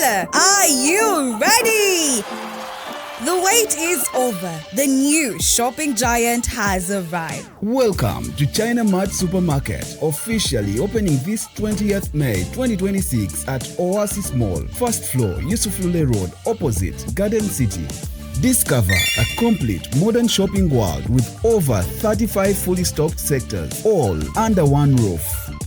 Stella, are you ready? The wait is over. The new shopping giant has arrived. Welcome to China Mart Supermarket, officially opening this 20th May 2026 at Oasis Mall, first floor, Yusuf Lule Road, opposite Garden City. Discover a complete modern shopping world with over 35 fully stocked sectors, all under one roof.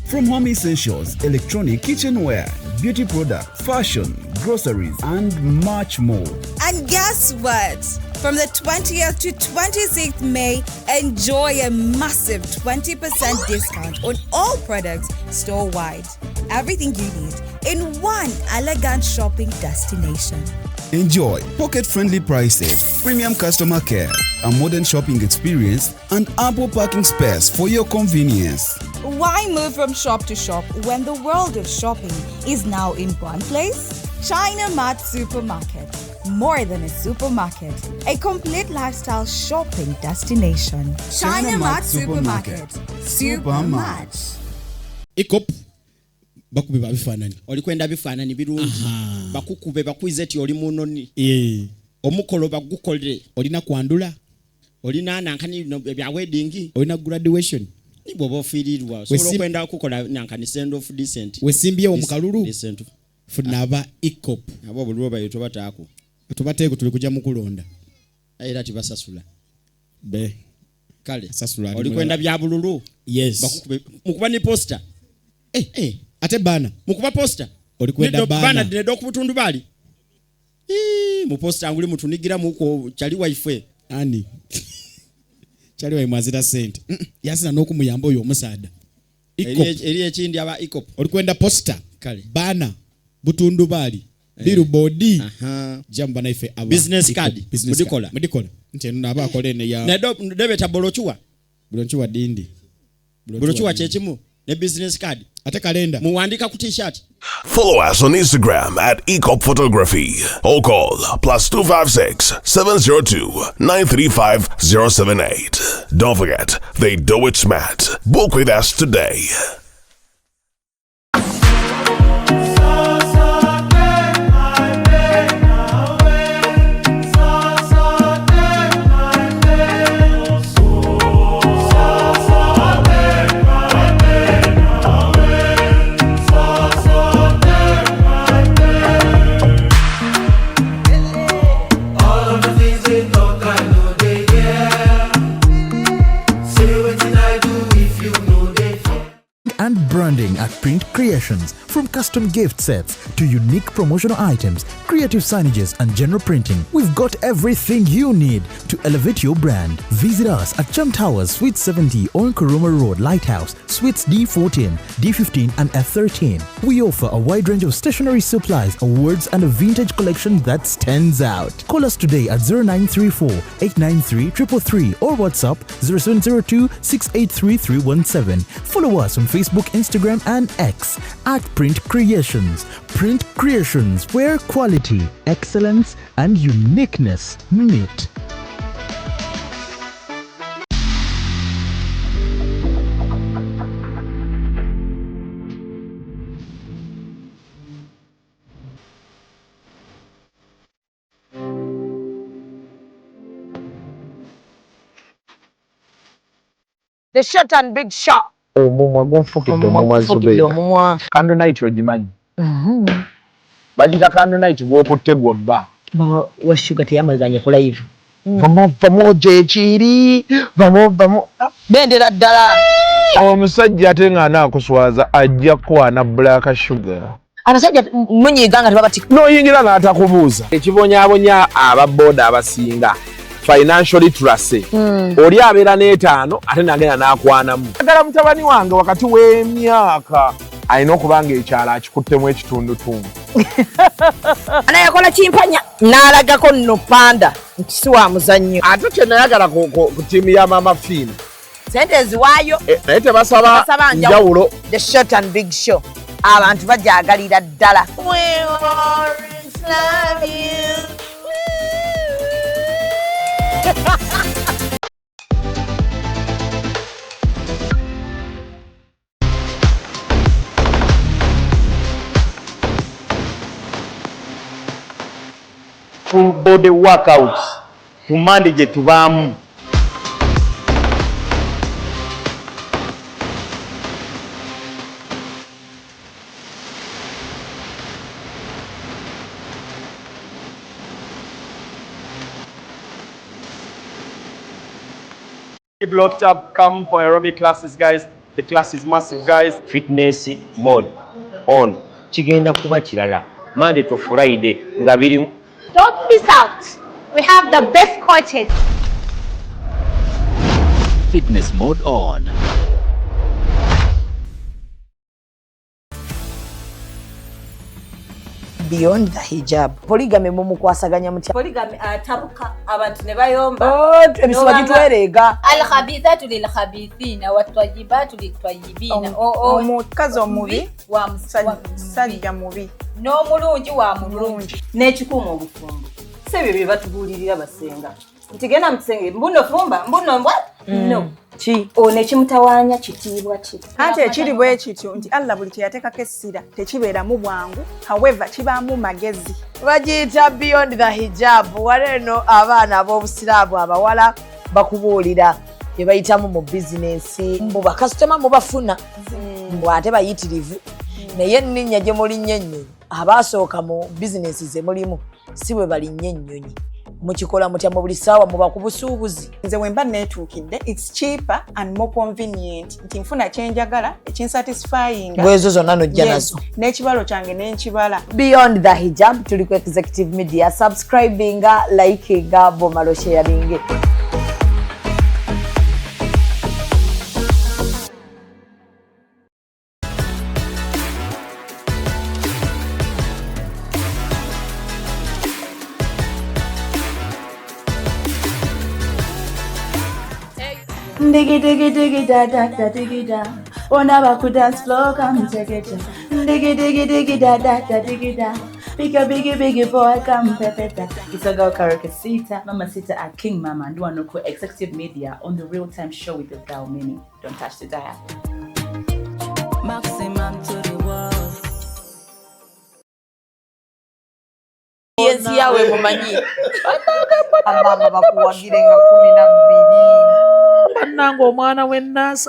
From home essentials, electronic, kitchenware, beauty products, fashion, groceries, and much more. And guess what? From the 20th to 26th May, enjoy a massive 20% discount on all products store-wide. Everything you need in one elegant shopping destination. Enjoy pocket-friendly prices, premium customer care, a modern shopping experience, and ample parking space for your convenience. Why move from shop to shop when the world of shopping is now in one place? China Mart Supermarket. More than a supermarket, a complete lifestyle shopping destination. China Mart Supermarket. Super much. Ikop bakube babifanani olikwenda bifanani birungi bakukube bakwize ti oli munoni omukolo bagukolere olina kwandula olina nankani bya wedding olina graduation nibo bofirirwa so kwenda kukola nankani send of decent wesimbye omukalulu decent funaba ikop abo bulwo bayito batako tubateko tuli kujja mukulonda era tibasasula be kale sasula olikwenda bya bululu yes bakukube mukuba ni poster ate bana mukuba poster olikwenda bana dinedo kubutundu bali mu poster anguli mutunigira muko chali wife ani chali wa mwazira sente yasina nokumuyamba oyo omusada eri ekindi aba ikop olikwenda poster kale bana butundu bali billboard jamba na ife aba business card mudikola nteno naba akolene ya nedo debeta bolochuwa dindi bolochuwa chechimu ne business card ate kalenda muandika ku t-shirt. Follow us on Instagram at Ecop Photography or call +256 702 935 078. Don't forget, they do it smart. Book with us today. And branding at Print Creations. From custom gift sets to unique promotional items, creative signages and general printing, we've got everything you need to elevate your brand. Visit us at Chum Towers, Suite 70 on Kuruma Road, Lighthouse, Suites D14, D15 and F13. We offer a wide range of stationery supplies, awards and a vintage collection that stands out. Call us today at 0934 893 333 or WhatsApp 0702 683 317. Follow us on Facebook, Instagram and X at Print Creations. Print Creations, where quality, excellence and uniqueness meet. The short and big shot. Omumwa gonfukidde omumwa zubeera candle night ogimanyi bagita candle night bwokutte gwobba washuga teyamazanye ku live vamo gyekiri vamo bendera ddala omusajja ate nga anaakuswaza ajja kwana black sugar abasajja munyiga nga tebabati n'oyingira n'atakubuuza ekibonyaabonya ababooda abasinga financial literacy oli abeera n'etaano ate nagenda n'akwanamu agala mutabani wange wakati w'emyaka alina okuba nga ekyalo akikuttemu ekitundutundu anayakola kimpanya n'alagako nno panda nti si wa muzannyo ate kyenayagala ku ttiimu ya mama fiina sente eziwaayo naye tebasaba njawulo the short and big show abantu bajagalira ddala full body workout ku Monday gye tubaamu. Keep locked up, come for aerobic classes, guys. The class is massive, guys. Fitness mode on. Kigenda kuba kirala. Monday to Friday. Don't miss out. We have the best coaches. Fitness mode on. Beyond the hijab. Polygamy mumukwasaganya mutya. Polygamy atabuka abantu ne bayomba. Ebisiba gitwerega. Al-khabithatu lil-khabithina wat-tayyibatu lit-tayyibina. Omukazi omubi wa musajja mubi. N'omulungi wa mulungi. N'ekikuuma obufumbo. Sebyo bye batubuulirira basenga. Nti genda musenge mbuno fumba mbuno mbwa? No. Ki ono ekimutawaanya kitiibwa ki? Ate ekiri bwe kityo nti Allah buli kyeyateekako essira tekibeeramu bwangu, however kibaamu magezi. bagiyita beyond the hijab. Waleno abaana ab'obusiraamu abawala bakubuulira bye bayitamu mu bizinensi. Mbu bakasitoma mubafuna mbu ate bayitirivu naye enninnya gye mulinnyo ennyonyi abaasooka mu bizinensi ze mulimu si bwe balinnyo ennyonyi. Mukikola mutya mu buli ssaawa muba ku busuubuzi. Nze bwe mba neetuukidde it's cheaper and more convenient nti nfuna kyenjagala ekinsatisfying bwezo zonna nojja nazo n'ekibalo kyange n'enkibala. Beyond the hijab tuli ku Executive Media. Subscribinga, likinga, bomalo sharinge. Diggy diggy diggy da da da diggy da. Wanna back dance floor, come take it. Diggy diggy diggy da da da diggy da. Biggie boy, come pepeta. It's a girl Karakasita, Mama Sita at King Mama, and one local Executive Media on the Real Time Show with the Gal Mini. Don't touch the dial. Maximum to the world. Yes, yawe mumanyi. Ababa bakuwagire nga 12. Bannange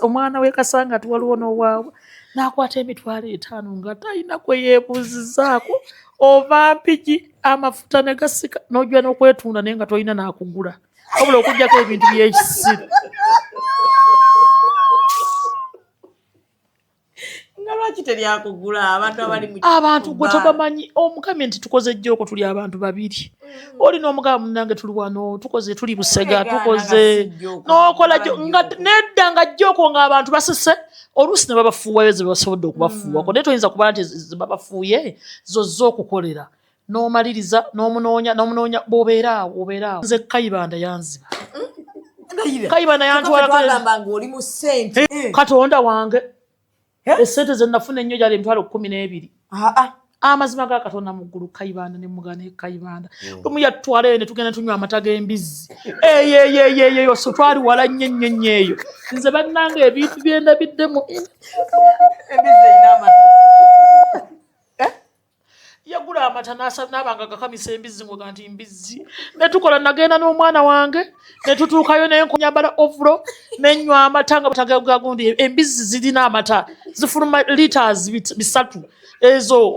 omwana we Kasanga tuwaliwo n'owaabwe n'akwata emitwalo 5 nga talina kwe yeebuuzizaako oba mpiki amafuta ne gasika n'ojja n'okwetunda naye nga tolina n'akugula wabula okuggyako ebintu by'ekisiru. Lwaki teryakugula abantu abali mu abantu gwe tobamanyi omukami nti tukoze jjoko tuli abantu babiri olina omugabo munange tuli wano tukoze tuli Busega tukoze n'okola nga nedda nga jjoko ng'abantu basese oluusi ne babafuuwayo ze basobodde okubafuuwako naye toyinza kuba nti babafuuye zozza okukolera n'omaliriza n'omunoonya bw'obeeraawo nze Kayibanda yanziba Kayibanda yantwalako oli mu ssente Katonda wange esente ze nafuna ennyo gyali 12,000. Amazima ga Katonda mu ggulu Kayibanda ne mugane Kayibanda. Lumu yatwala ene tugenda tunywa amata g'embizzi. Eyo so twali wala nnyo eyo. Nze bannange ebintu byenda biddemu. Embizzi ina amata. Yagula amata n'abanga gakamisa embizzi ngo ganti mbizzi. Ne tukola nagenda n'omwana wange ne tutuukayo naye nkunyambala ovulo nenywa amata nga batagagundi embizzi zirina amata zifuluma liters 3 ezo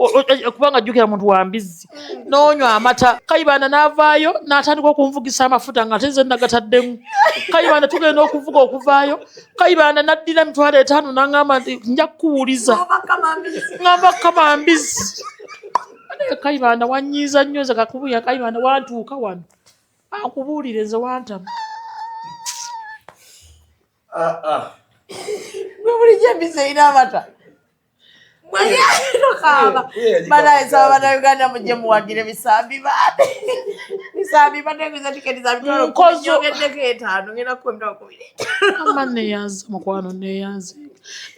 kubanga jjukira muntu wa mbizzi n'onywa amata. Kayibanda n'avaayo n'atandika okunvugisa amafuta nga tenze nagataddemu. Kayibanda tugenda okuvuga okuvaayo Kayibanda n'addira emitwalo 5 n'angamba nti nja kukuwuliza ngamba kama mbizzi. Kayibanda wanyiiza nnyo ze kakubuya Kayibanda wantuuka wano akubuulire nze wantama. Gwe bulijjo embizzi erina amata. Banaisaba Bannayuganda mujje muwagire bisambi baade. Bisambi bategeeza tiketi za mitwalo 10 nyogeddeko 5 ngenda kukwemera 12. Amma neeyanza mukwano neeyanza.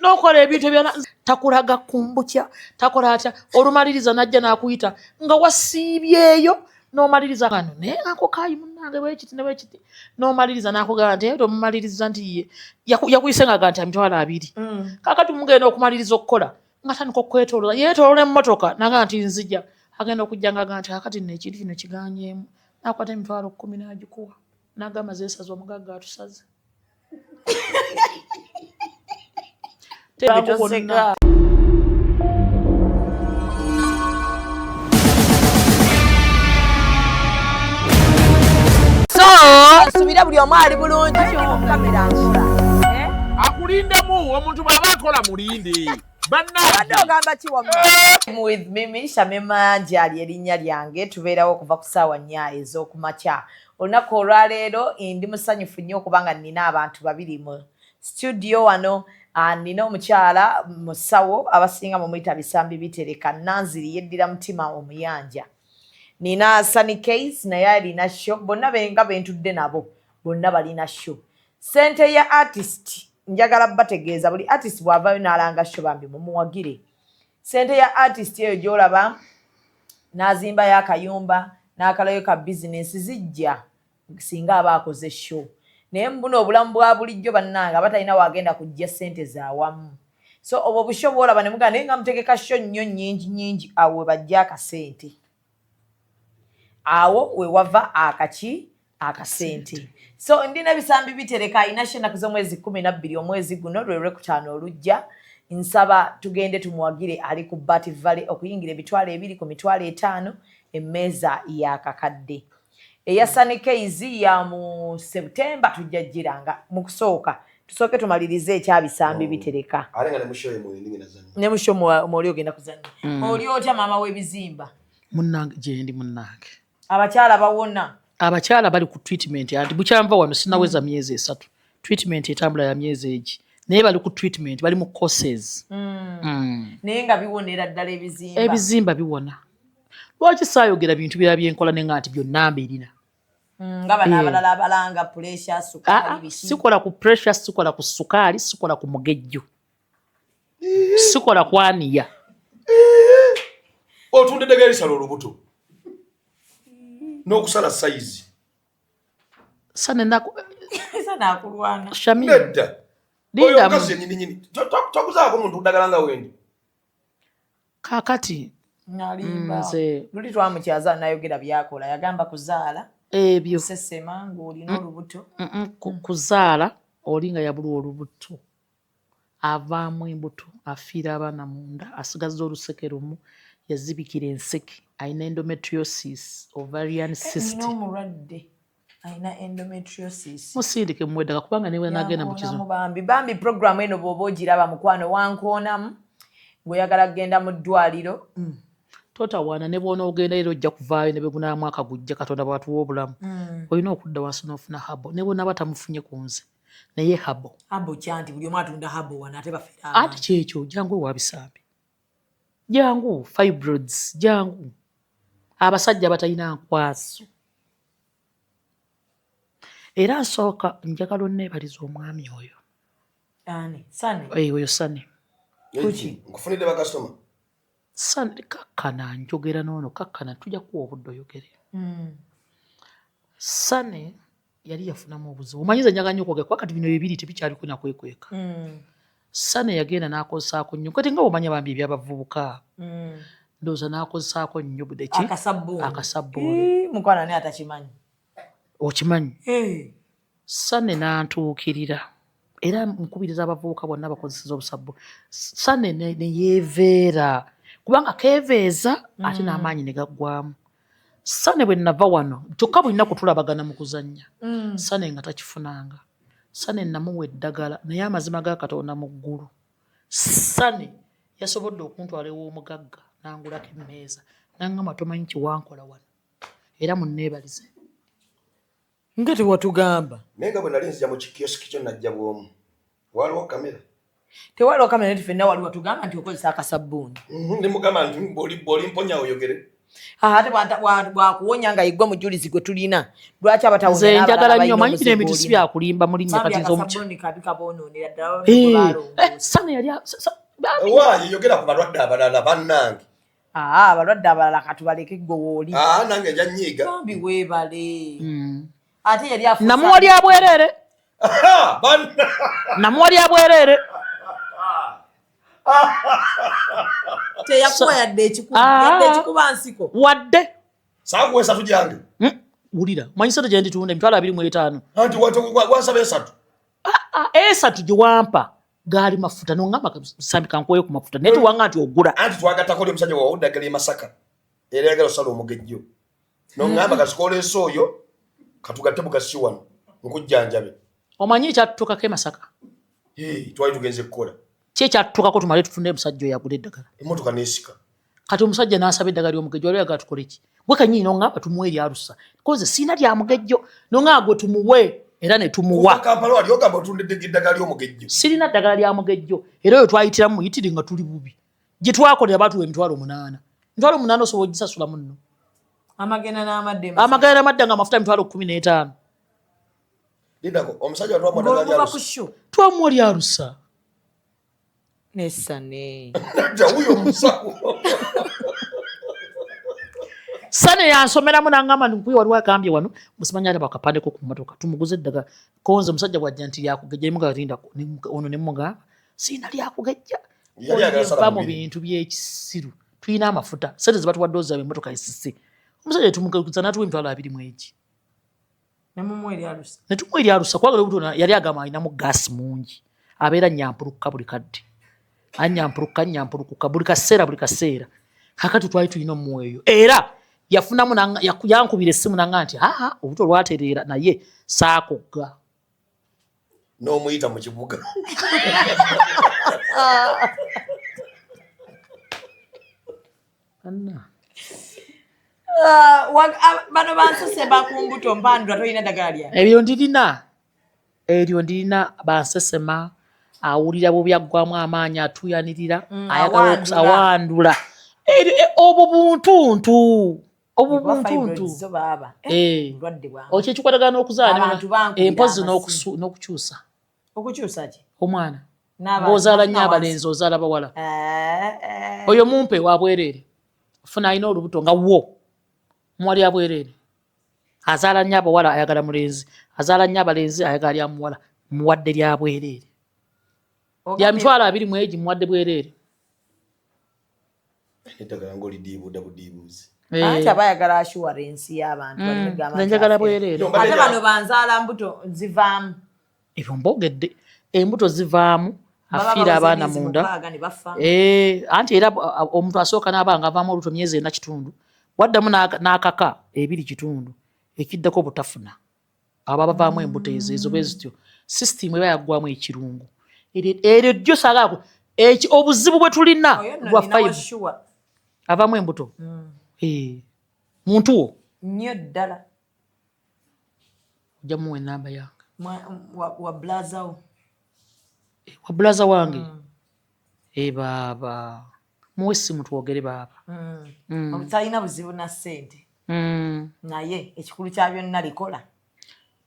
N'okola ebintu ebyana takulaga kumbukya takola atya olumaliriza najja n'akuyita nga wasiibyeyo n'omaliriza kano naye ako Kayi munnange bwekiti ne bwekiti n'omaliriza n'akugamba nti eyo omumaliriza nti ye yakuyise nga nti emitwalo 2. Kaakati mugenda okumaliriza okukola nga tandika okwetoloola yeetoloola emmotoka naga nti nzija agenda okujja nga nti akati nno ekintu kino kiganyeemu Nakwata emitwalo 10 n'agikuwa n'agamba zeesaza omugagga atusaze. Subira buli omu ali bulungi kamera nsula. Akulindemu omuntu bw'aba akola mulinde. Badde ogamba ki wamma? With Mimi Shamima Njali erinnya lyange tubeerawo okuva ku ssaawa 4 ez'okumakya. Olunaku olwaleero ndi musanyufu nnyo okubanga nina abantu babiri mu studio wano. Nina omukyala musawo abasinga mumuyita Bisambi Bitereka Nanziri yeddira mutima omuyanja. Nina Sunny Case naye alina show. Bonna benga bentudde nabo bonna balina show. Sente ya artist njagala bategeeza buli artist bw'avaayo n'alanga show bambi mumuwagire. Sente ya artist eyo gy'olaba n'azimba y'akayumba n'akalayo ka business zijja singa aba akoze show. Naye mbuno obulamu bwa bulijjo bannanga batalina wagenda kujja sente zaawamu. So obwo busho bw'olaba ne mugamba naye nga mutegeka show nnyo nnyingi awo we bajja akasente. Awo we wava akasente. So ndina Bisambi Bitereka alina ennaku z'omwezi 12 omwezi guno lwe Lwekutaano olujja. Nsaba tugende tumuwagire ali ku Bat Valley okuyingira emitwalo 2 ku mitwalo 5 emmeeza y'akakadde. Eya Sunny Case ya mu September tujja giranga mu kusooka. Tusooke tumalirize ekya Bisambi Bitereka. Alenga ne mushoye mu ndingi nazannya. Ne musho mu oli ogenda kuzannya. Oli otya mama w'ebizimba. Munnange gye ndi munnange. Abakyala bawona. Abakyala bali ku treatment anti bukyanva wano sinaweza myezi 3. Treatment etambula ya myezi egi. Naye bali ku treatment bali mu courses. Naye nga biwonera ddala ebizimba. Ebizimba biwona. Lwaki saayogera bintu bya byenkola ne ngati byonna mbirina. Nga bana abalala abalanga pressure sukali biki. Sikola ku pressure, sikola ku sukali, sikola ku mugejjo. Sikola ku aniya. Otunde degeri salo olubuto. N'okusala size. Sana akulwana. Shamima. Nedda. Oyo okaze nyini. Tokuzaako omuntu udagala nga wendi. Kakati. Nalimba. Luli twamukyaza nayogera byakola yagamba kuzaala. Ebyo. Sesema ng'olina olubuto. Kuzaala olinga yabulwa olubuto. Avaamu embuto afiira abaana munda asigazza oluseke lumu yazibikira enseke alina endometriosis ovarian cyst. Omulwadde alina endometriosis. Musindike mweddaka kubanga niwe nagenda mu kizo. Bambi program eno bw'oba ogiraba mukwano wankoonamu ng'oyagala kugenda mu ddwaliro. Totawaana ne bw'ona ogenda era ojja kuvaayo ne begunaa mwaka gujja Katonda bw'atuwa obulamu. Olina okudda wansi n'ofuna habo ne bw'ona batamufunye ku nze naye habo. Habo kyanti buli omu atunda habo wana ate bafeera. Ate kyekyo jangu ewa Bisambi. Jangu fibroids jangu. Abasajja batalina nkwaso. Era nsooka njagala onneebaliza omwami oyo. Ani? Sunny? Oyo Sunny. Kuki? Nkufunidde bakasitoma? Sunny kakkana njogera n'ono kakkana tujja kuwa obudde oyogere. Sunny yali yafunamu obuzibu. Omanyiza njaga nnyo okwogera wakati bino bibiri tebikyaliko na kwekweka. Sunny yagenda n'akozesaako nnyo kati nga omanya bambi ebyabavubuka. Ndowooza n'akozesaako nnyo budde ki? Akasabbuuni. Mukwano ne atakimanyi. Okimanyi? Sunny n'antuukirira. Era nkubiriza abavubuka bonna bakozeseza obusabbu. Sunny ne yeeveera. Kubanga keeveeza ate n'amaanyi ne gaggwamu. Sunny bwe nava wano kyokka bulina kutulabagana mu kuzannya. Sunny nga takifunanga. Sunny namuwa eddagala naye amazima ga Katonda mu ggulu. Sunny yasobodde okuntwala ew'omugagga n'angulako emmeeza n'angamba tomanyi kiwankola wano era munneebalize. Nga tewatugamba. Naye nga bwe nali nzija mu kiyosiki kyo najja bw'omu. Waliwo kamera? Tewaliwo kamera nti ffenna waliwo tugamba nti okozesa akasabbuuni. Ndi mugamba nti bw'oli mponya oyogere. Ate bwakuwonya nga yiggwe mujulizi gwe tulina. Lwaki abatawunya nze njagala nnyo manyi bino ebintu si byakulimba mu linnya kati akasabbuuni kabi kaboonoonera ddala. Sunny yali waayo yogera ku balwadde abalala bannange. Abalwadde abalala katubaleke gwe wooli. Nange nja nnyiiga. Bambi weebale. Ate yali afuusa. Namuwa lya bwereere. Namuwa lya bwereere. Teyakuwa yadde ekikuba nsiko. Wadde. Saakuweesa tujyange. ulira manyi sente gye nditunda emitwalo 25 anti wasaba esatu esatu gye wampa gaali mafuta nongamba sambika nkoye ku mafuta naye tiwanga nti ogula anti twagattako oli omusajja wawe oddagala e Masaka era yagala osala omugejjo nongamba kasikola esooyo katugatte bugasi wano nkujjanjabe omanyi ekyatutukako e Masaka twali tugenze kukola ki ekyatutukako tumale tutunde omusajja oyo agula eddagala emmotoka n'esika kati omusajja n'asaba eddagala ly'omugejjo wali oyagala tukole ki gwe kanyini nongamba tumuwe eryalusa koze siina lya mugejjo nongamba gwe tumuwe era ne tumuwa Kampala wali ogamba otundidde eddagala ly'omugejjo sirina ddagala lya mugejjo era oyo twayitiramu muyitire nga tuli bubi gye twakolera baatuwa emitwalo 8 emitwalo 8 osobola ogisasula munno amagenda n'amadde nga amafuta emitwalo 15 lidako omusajja watwamuwa twamuwa lyalusa nesane jawuyo musawo sane yansomeramu nangamba nkuye waliwo akambye wano musimanya ate bakapandeko ku mmotoka tumuguze eddagala konze omusajja bwajja nti lyakugejja emugatinda ono nemugamba siina lyakugejja va mu bintu by'ekisiru tulina amafuta sente zebatuwadde ozaba emmotoka esise omusajja tumuguza natuwa emitwalo 20 netumuwa eryalusa kwagala obuto yali agamba alinamu gaasi mungi abeera nyampulukka buli kadde anyampulukuka buli kaseera kakati twali tulina omuweeyo era yafunamu yankubira essimu nanga nti obuto lwatereera naye saakugga n'omuyita mu kibuga bano bansese bakumbuto mpandula tolina ddagala lya eryo ndirina bansesema awulira bwebyaggwamu amaanyi atuyanirira ayagala awandula obwo buntuntu okyekikwatagana n'okuzaala empozi n'okukyusa omwana bw'ozaala nnyo abalenzi ozaala bawala oyo mumpe wa bwereere funa alina olubuto nga wo muwali abwereere azaala nnyo abawala ayagala mulenzi azaala nnyo abalenzi ayagala lya muwala muwadde lya bwereere lya mitwalo 20 mwegi muwadde bwereere eddagala ng'olidiibuuda budiibuuzi anti abayagala assurance y'abantu njagala bwereere ate bano banzaala mbuto zivaamu ebyo mbogedde embuto zivaamu afiira abaana munda anti era omuntu asooka n'abanga avaamu oluto myezi 4.5 waddamu n'akaka 2.5 ekiddako butafuna aba bavaamu embuto ezo bwe zityo sisitimu eba yaggwamu ekirungu eryo jjo saagaako obuzibu bwe tulina bwa 5 avaamu embuto muntu wo nnyo ddala ojja muwa enamba yange wa bulaza wange baaba muwe essimu twogere baaba obutalina buzibu na ssente naye ekikulu kya byonna likola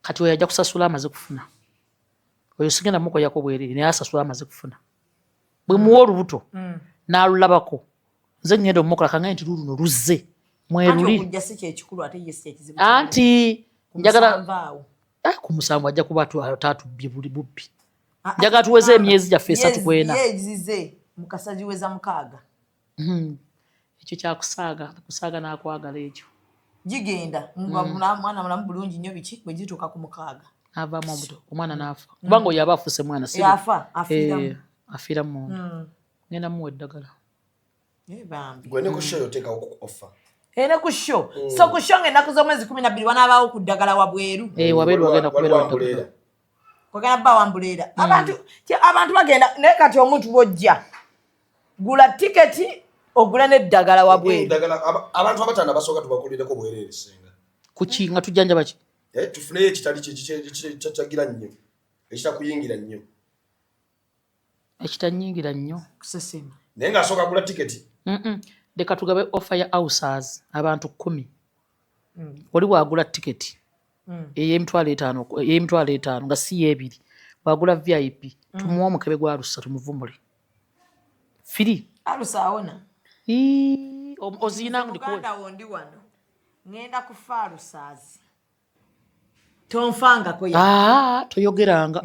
kati oyo ajja kusasula amaze kufuna oyo sigenda mukoyako bwereere naye asasula amaze kufuna bwe muwa olubuto n'alulabako nze ngenda omukola kangaye nti luluno luzze mweruli anti njagala ku musanvu ajja kuba tatubbye buli bubbi njagala tuweze emyezi gyaffe 3 kwena mukasa giweza 6 ekyo kyakusaaga n'akwagala ekyo gigenda mwana mulamu bulungi nnyo biki bwe gituuka ku 6 avaamu obuto omwana n'afa kubanga oyo aba afuuse mwana afiira mu ngenda muwa eddagala gwe ne ku show yoteekawo ku offer ene ku show so ku show ng'ennaku z'omwezi 12 wanaabaawo ku ddagala wabweru wabweru wagenda kubeera kwagenda bba wambuleera abantu bagenda naye kati omuntu bw'ojja gula tiketi ogula n'eddagala wabweru abantu abataano basooka tubakulireko bwereere senga kuki nga tujjanja baki tufuneyo ekitali kyagira nnyo ekitakuyingira nnyo ekitanyingira nnyo kusesema naye ng'asooka agula tiketi leka tugabe offer ya outsiders abantu 10 oli bwagula tiketi ey'emitwalo 5 nga si y'ebiri bwagula VIP tumuwa omukebe gwa alusa tumuvumbule firi alusa awona ozina ndikuwe wondi wano ngenda kufa alusazi tonfangako toyogeranga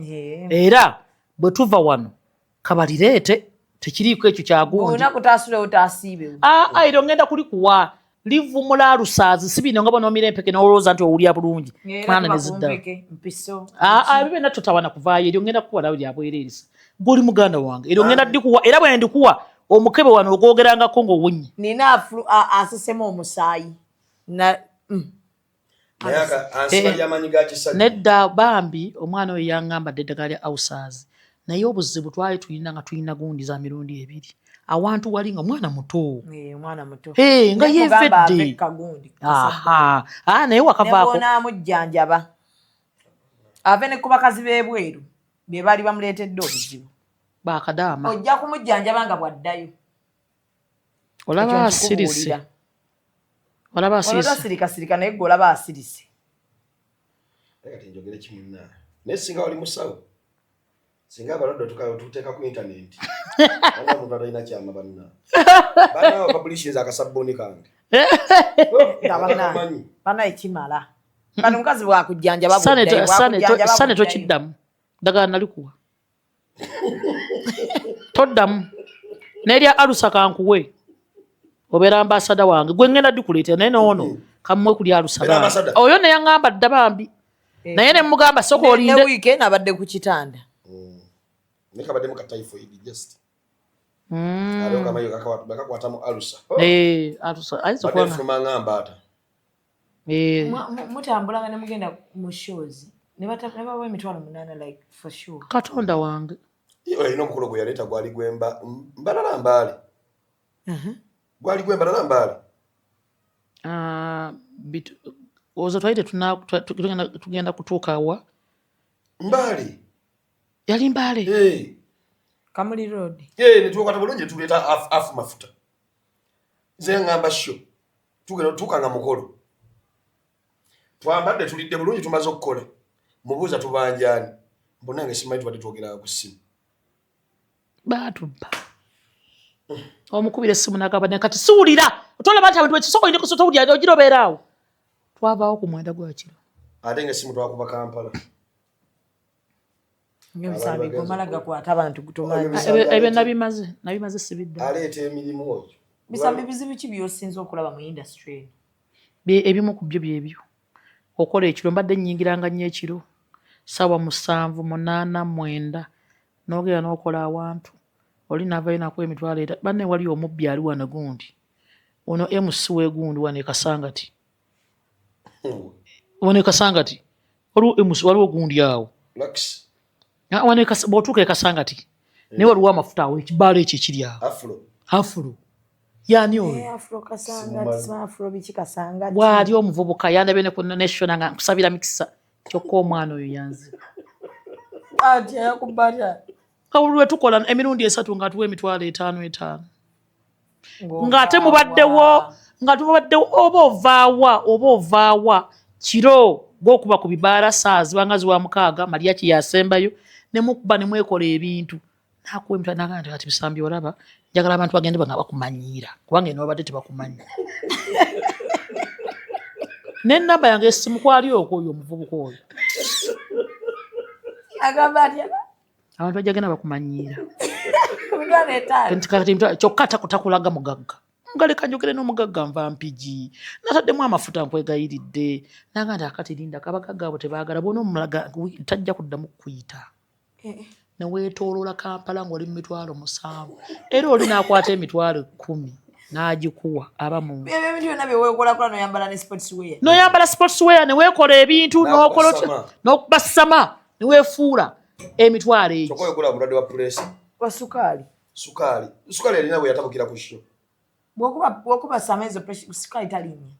era bwe tuva wano kabalireete tekiriiko ekyo kyagundi ona kutaasulewo taasiibewo ero ngenda kulikuwa livumula alusaazi sibino nga bono mirempeke n'olowooza nti owulya bulungi mwana ne ziddawo bibe natto tawana kuvaayo eryo ngenda kukuwa nawe lyabwererisa gw'oli muganda wange eryo ngenda ddikuwa era bwe ndikuwa omukebe wano ogwogerangako ng'owunye nina asesemu omusaayi nedda bambi omwana oyo yaŋŋambadde eddagala lya ausaazi naye obuzibu twali tulina nga tulina gundi za mirundi ebiri awantu wali nga mwana muto nga yevedde naye wakavaako n'amujjanjaba ave ne ku bakazi b'ebweru be baali bamuleetedde obuzibu bakadaama ojja kumujjanjaba nga bw'addayo olaba asirise sirikasirika naye gwe olaba asirise njogere kimunna naye singa wali musawo singa abalwadde tuteeka ku intaneti ana omuntu atalina kyama banna publishers akasabbooni kange bana ekimala kati omukazi bwakujjanjaba sane tokiddamu ddagala nalikuwa toddamu n'erya alusa kankuwe obeera ambasada wange gwe ngenda dikuleetera naye noono kammwe kuli alusa oyo neyaŋŋamba dda bambi naye ne mugamba soka olinde ne wiiki nabadde ku kitanda nekabaddemu ka typhoid just bakakwatamu alusa badefuluma ng'ambaata mutambulanga ne mugenda mu shows ne babawa emitwalo 8 like for sure katonda wange olina omukolo gwe yaleeta gwali gwemba mbalala mbaale gwali gwembalala mbaale ozo twaite tugenda kutuuka wa mbaale yali mbaale Kamuli Road netukwata bulungi tuleeta afu mafuta nze ŋŋamba sho tugenda tuukanga mukolo twambadde tulidde bulungi tumaze okukola mubuuza tubanjaani mbonange simanyi tubadde twogera ku ssimu baatubba omukubira essimu n'agamba kati siwulira otolaba nti abantu bekisoko ine kusota wulira ogirobeeraawo twavaawo ku mwenda gwa kiro ate ng'essimu twakuba Kampala ebyo nabimaze sibidda aleeta emirimu oyo bisambi bizibu ki by'osinza okulaba mu industry ebimu ku byo byebyo okola ekiro mbadde nnyingiranga nnyo ekiro ssaawa 7, 8, 9 n'ogera n'okola awantu oli naavayo nakuwa emitwalo eta banne wali omubbi ali wano gundi ono MC w'egundi wano ekasangati waliwo MC waliwo gundi awo bw'otuuka ekasangati naye waliwo amafuta awo ekibaalo ekyo ekiri awo afulo yani oyo bw'ali omuvubuka yandabe ne ku national nga nkusabira mikisa kyokka omwana oyo yanze kawulwe tukola emirundi 3 nga tuwa emitwalo 5 ng'ate mubaddewo oba ovaawa kiro gw'okuba ku bibaala saazi bangazi wa 6 Maria kiyasembayo ne mukuba ne mwekola ebintu nakuwa emitwalo nagamba kati bisambi olaba njagala abantu bagende nga bakumanyiira kubanga eno babadde tebakumanyi n'ennamba yange essimu kwali okwo oyo omuvubuka oyo abantu bajagenda bakumanyiira kyokka takulaga mugagga ngaleka njogere n'omugagga nva mpigi nataddemu amafuta nkwegayiridde naga nti akati linda kabagagga abo tebaagala bona omulaga tajja kuddamu kukuyita neweetooloola Kampala ng'oli mu mitwalo 7 era oli n'akwata emitwalo 10 n'agikuwa aba mu n'oyambala sportswear neweekola ebintu n'okubasama neweefuula emitwalo egyo kyokola mulwadde wa pressure wa sukaali alina bwe yatabukira ku sho bwokuba sama ezo sukaali talinnya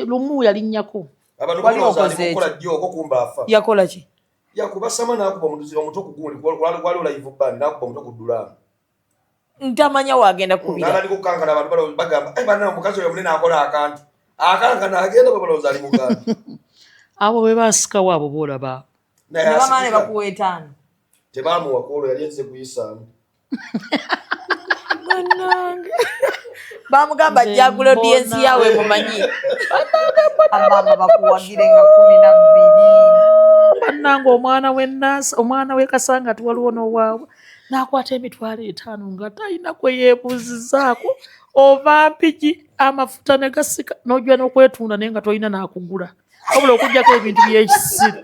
lumu yalinnyako abantu balikola jjo oko kumba afa yakola ki yakuba sama n'akuba omuto ku gundi wali live band n'akuba omuto ku dulaamu ntamanya wagenda kubira nalali kukankana abantu bagamba bana omukazi oyo munene akola akantu akankana agenda babalowooza ali muganda abo bwe basikawo abo boolaba nebamaane bakuwa 5 tebaamuwa kwolwo yali enze kuyisaamu bamugamba jagula odiensi yawe mumanyi ababa bakuwagire nga 12 bannanga omwana w'Ennaasa omwana w'e Kasangati waliwo n'owaabwe n'akwata emitwalo 5 nga talina kwe yeebuuzizaako ova mpiki amafuta ne gasika n'ojja n'okwetunda naye nga tolina n'akugula wabula okugyako ebintu by'ekisiru.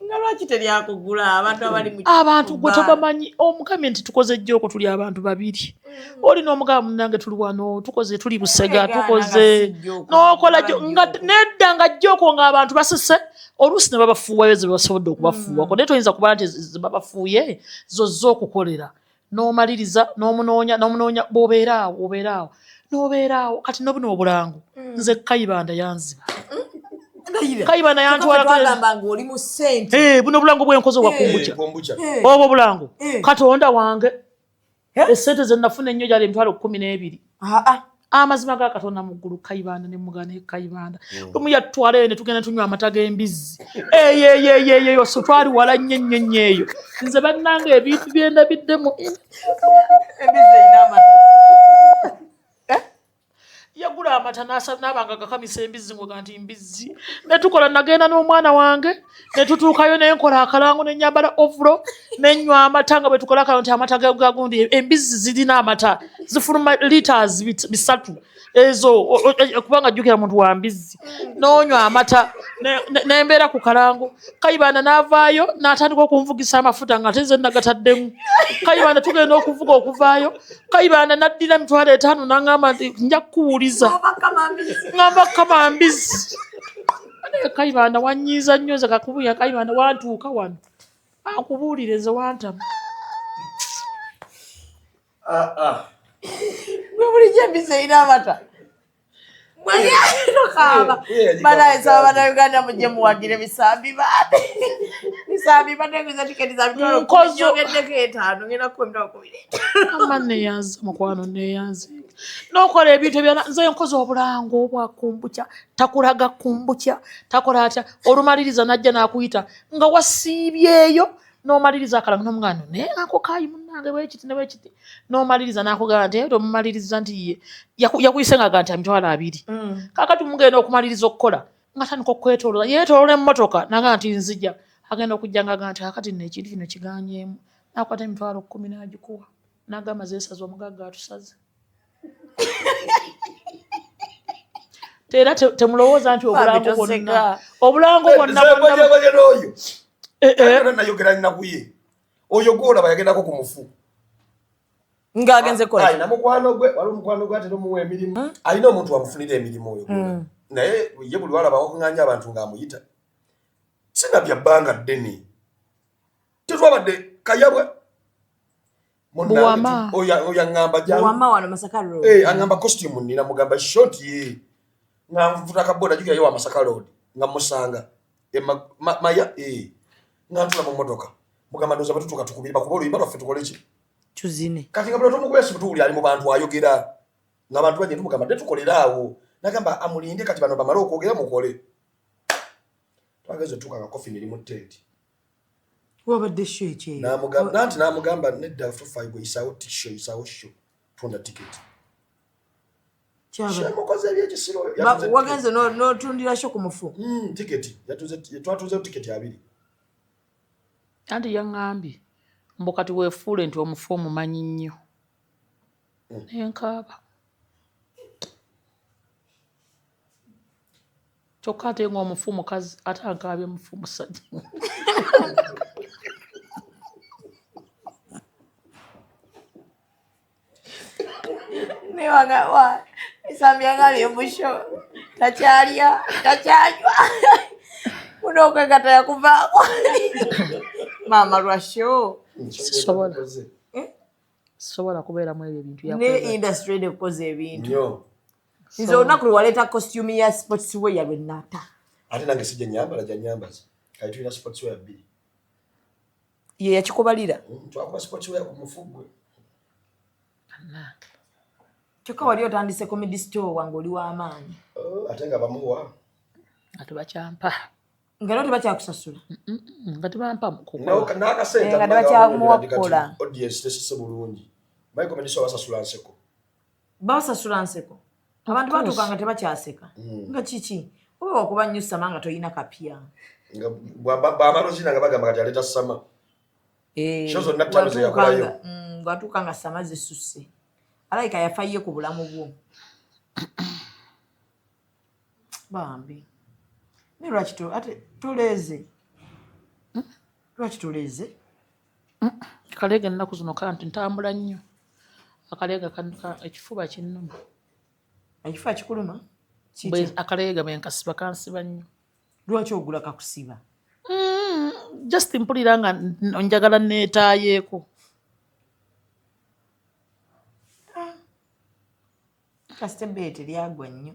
nga lwaki teryakugula abantu abali mu abantu gwe tobamanyi omugambye nti tukoze jjooko tuli abantu babiri olina omugamba munange tuli wano tukoze tuli busega tukoze n'okola nedda nga jjooko ng'abantu basise oluusi ne babafuuwayo ze basobodde okubafuuwako naye toyinza kuba nti babafuuye zozza okukolera n'omaliriza n'omunoonya bw'obeeraawo n'obeeraawo kati nobuno obulango nze Kayibanda yanziba Kayibanda yantwala ng'oli mu ssente buno obulango bwenkoze wakumbukya obwo bulango Katonda wange essente ze nafuna ennyo gyali emitwalo 12 amazima ga Katonda mu ggulu Kayibanda ne mugane Kayibanda lumu yatwala eyo ne tugenda tunywa amata g'embizzi eyo so twali wala nnyo eyo nze bannange ebintu byenda biddemu embizzi eyina amata yagula amata n'abanga gakamisa embizzi ngo ganti mbizzi ne tukola nagenda n'omwana wange ne tutuukayo ne nkola akalango ne nyambala ovulo ne nywa amata nga bwe tukola kano nti amata gagundi embizzi zirina amata zifuluma liters 3 ezo kubanga jjukira muntu wa mbizzi n'onywa amata n'embeera ku kalango Kayibanda n'avaayo n'atandika okunvugisa amafuta nga teze nagataddemu Kayibanda tugenda okuvuga okuvaayo Kayibanda n'addira emitwalo 5 n'aŋŋamba nti nja kuwuliza ŋŋamba kama mbizzi Kayibanda wanyiiza nnyo nze kakubuya Kayibanda wantuuka wano akubuulire nze wantama gwe bulijjo embizzi eyina amata banaesaba bannayuganda mujje muwagire bisambi baade bisambi bateguza tiketi za mitwalo 10 nyogeddeko 5 ngenda kukwemera 12 ama neyanze mukwano neyanze n'okola ebintu byona nze nkoze obulango obwakumbukya takulaga kumbukya takola atya olumaliriza najja n'akuyita nga wasiibyeyo n'omaliriza akalango n'omugano naye ako kayi munnange bwekiti ne bwekiti n'omaliriza n'akugamba nti omumaliriza nti ye yakuyise nga nti emitwalo 2 kakati mugenda okumaliriza okukola nga tandika okwetoloola yeetoloola emmotoka naga nti nzija agenda okujja nga nti akati nno ekintu kino kiganyeemu n'akwata emitwalo 10 n'agikuwa n'agamba zeesaze omugagga atusaze era temulowooza nti obulango bwonna nayogera nnakuye oyo gwolaba yagendako ku mufu ng'agenze kola alina mukwano gwe wali omukwano gwe ate nomuwa emirimu alina omuntu wamufunira emirimu oyo naye ye buli walaba okuŋŋanya abantu ng'amuyita sinabya bbanga ddene tetwabadde kayabwe oyo aŋŋamba aŋŋamba costume nnina mugamba short ye nga nvuta kaboda jukirayo wa Masaka Road nga musanga maya nga ntula mu motoka mugamba ndoza batutuka tukubira kuba oluyimba lwaffe tukole ki tuzine kati nga bwe tomugwesi butuli ali mu bantu ayogera nga abantu bagenda mugamba tetukoleraawo nagamba amulinde kati bano bamala okwogera mukole twageze tuka nga kofi niri mu tent wabadde sheke namugamba nedda tufayo gwe isawo tisho isawo sho tunda tiketi mukoze ebyekisiro wagenze n'otundira sho ku mufu tiketi twatuze tiketi 2 anti yaŋŋambye mbu kati weefuule nti omufu omumanyi nnyo nenkaaba kyokka ate ng'omufu mukazi ate ankaabye mufu musajja newagawa isambyaŋŋambye musho takyalya takyanywa muno okwegata yakuvaako maama lwasho sisobola kubeeramu ebyo ebintu ne industry ekukoza ebintu nze olunaku lwewaleeta costume ya sportswear lwenata ate nange sijja nyambala janyambaza kati tulina sportswear 2 ye yakikubalira twakuba sportswear ku mufugwe kyokka wali otandise comedy store wange oli w'amaanyi ate nga bamuwa ate bakyampa nga no tebakyakusasula nga tebampa nga tebakyamuwa kukola audience tesise bulungi bayi comedy store basasula nseko basasula nseko abantu batuuka nga tebakyaseka nga kiki oba okubanyusa manga toyina kapya Bamalozi nga bagamba kati aleta sama. Shozo na tano ze yakolayo. Ngatuka nga sama zisusse. Alaika yafaye ku bulamu bwo. Bambi. Ni lwakito ate tuleze. Lwakituleze. Kalega nnaku zino kanti ntambula nnyo. Akalega ekifuba kinnuma. Ekifuba kikuluma? Akalega benkasiba kansiba nnyo. Lwaki ogula kakusiba? Just mpulira nga njagala neetaayeeko. Kasite beete lyagwa nnyo.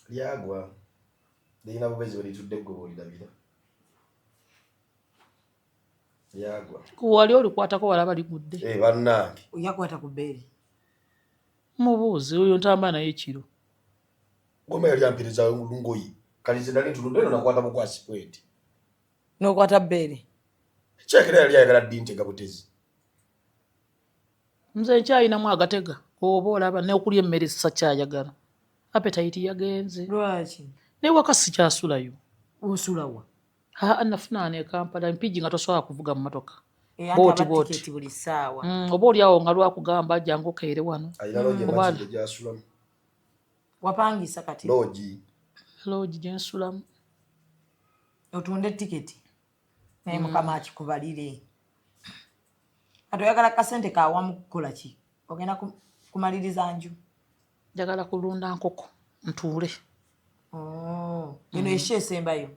Lyagwa. Lirina bubezi bwe litudde ggwe bw'olirabira. Lyagwa. Kuwali olikwatako walaba ligudde. Bannange. Yakwata ku bbeere. Mubuuzi oyo ntamba naye ekiro. Goma yali ampiriza lungoyi. Kalize ndali ntunde no nakwata bukwasi kweti. N'okwata bbeere. Kyekera yali ayagala ddinte gabutezi. Nze nkyayinamu agatega. Oba olaba n'okulya emmere sakyayagala. Appetite yagenze. Lwaki? Ne wakasi kyasulayo. Osulawa. Nafuna ne Kampala mpiji nga tosobola kuvuga mu motoka. Boti buli ssaawa. Oba oli awo nga lwakugamba jangu kaire wano. Wapangisa kati. Logi gyensulamu. Otunde tiketi. Naye mukama akikubalire. Ate oyagala kasente kawamu kukola ki? Ogenda kumaliriza nju. Njagala kulunda nkoko ntuule. Eno eshe esembayo.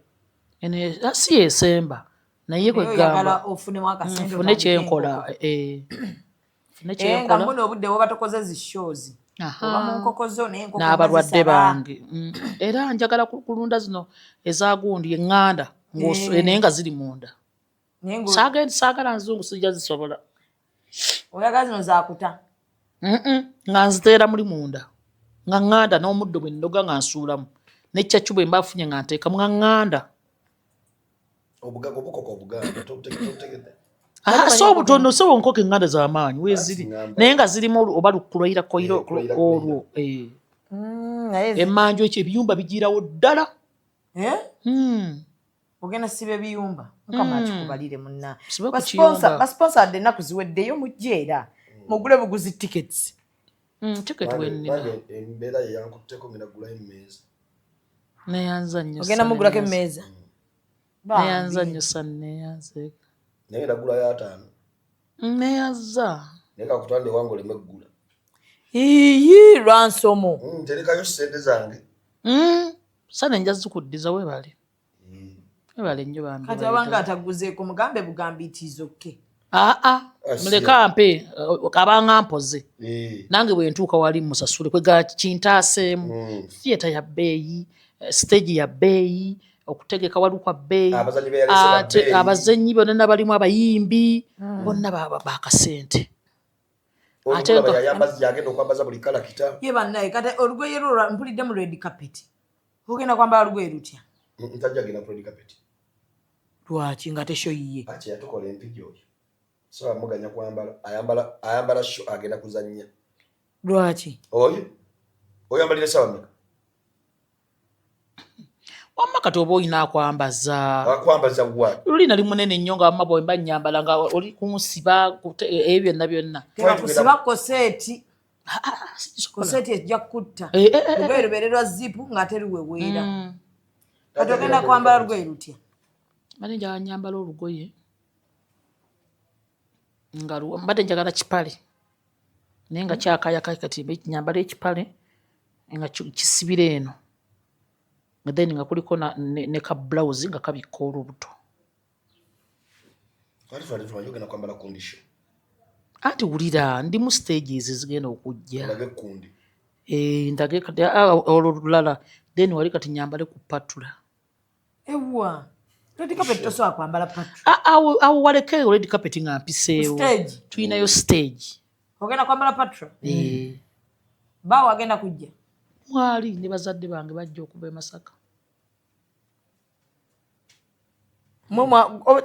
Eno si esemba. Naye kwe gamba. Oyagala ofunemu akasente. Fune kyenkola. Fune kyenkola. Nga muno obudde woba tokoze zi shows. Oba mu nkoko zo naye nkoko n'abalwadde bange. Era njagala kulunda zino ezagundi eŋŋanda naye nga ziri munda. Saagala nzungu sijja zisobola. Oyagala zino zakuta? Nga nziteera muli munda. Nga ŋŋanda n'omuddo bwe nnoga nga nsuulamu. N'eccaccu bwe mba afunye nga nteekamu nga ŋŋanda. Obukoko obuganda tobutegedde. So obutono so nkoko eŋŋanda z'amaanyi weeziri. Naye nga zirimu oba lukulwaira koiro olwo. Emmanju ekyo ebiyumba bigirawo ddala. Ogenda siba ebiyumba. Mukama akikubalire munna. Basponsored ennaku ziweddeyo mujje era. Mugule buguzi tickets. Ticket wenina. Embeera ye yankutteko ngenda gulayo emmeeza. Neyanza nnyo. Ogenda mugulako emmeeza. Neyanza nnyo neyanze. Naye ndagulayo 5. Neyanza. Naye kakutande wange oleme ggula. Lwansomo. Nterekayo ssente zange. Sana nja zikuddiza weebale. Weebale nnyo bambi. Kati abanga ataguzeeko mugambe bugambiitizo ke. Muleka mpe kabanga mpoze. Nange bwe ntuuka wali musasule kwega kintaaseemu. Theater ya bbeeyi, stage ya bbeeyi, okutegeka wali kwa bbeeyi. Abazenyi bonna nabalimu abayimbi bonna bakasente. Ate yayambazi yagenda okwambaza buli kala kita. Ye bannaye kati olugoye lwo mpulidde mu red carpet. Ogenda kwambala olugoye lutya? Ntajja genda ku red carpet. Lwaki nga tesho yiye? Ati yatukola empigi oyo. So amuganya kwambala ayambala show agenda kuzannya. Lwaki? Oyo oyambalire sawa mmeka? Wamma kati oba oyina akwambaza. Akwambaza what? Luli nali munene nnyo nga wamma bwe nyambala nga oli kunsiba ebyo byonna. Kusiba koseeti. Koseeti ejja kutta. Olugoye lubeererwa zipu ng'ate luweweera. Kati ogenda kwambala olugoye lutya? Mbadde njagala nyambala olugoye. Mbadde njagala kipale. Naye nga kyakayaka kati nyambala ekipale nga kisibira eno. Then nga kuliko ne ka blouse nga kabikka olubuto. Ati wulira ndi mu stages zigenda okujja. Ndage kati olulala then wali kati nyambale ku patula. Ewa. Red carpet tosobola kwambala patula. Awo waleke red carpet nga mpiseewo. Stage. Tuyinayo stage. Ogenda kwambala patula? Bawo agenda kujja? Mwali ne bazadde bange bajja okuba e Masaka.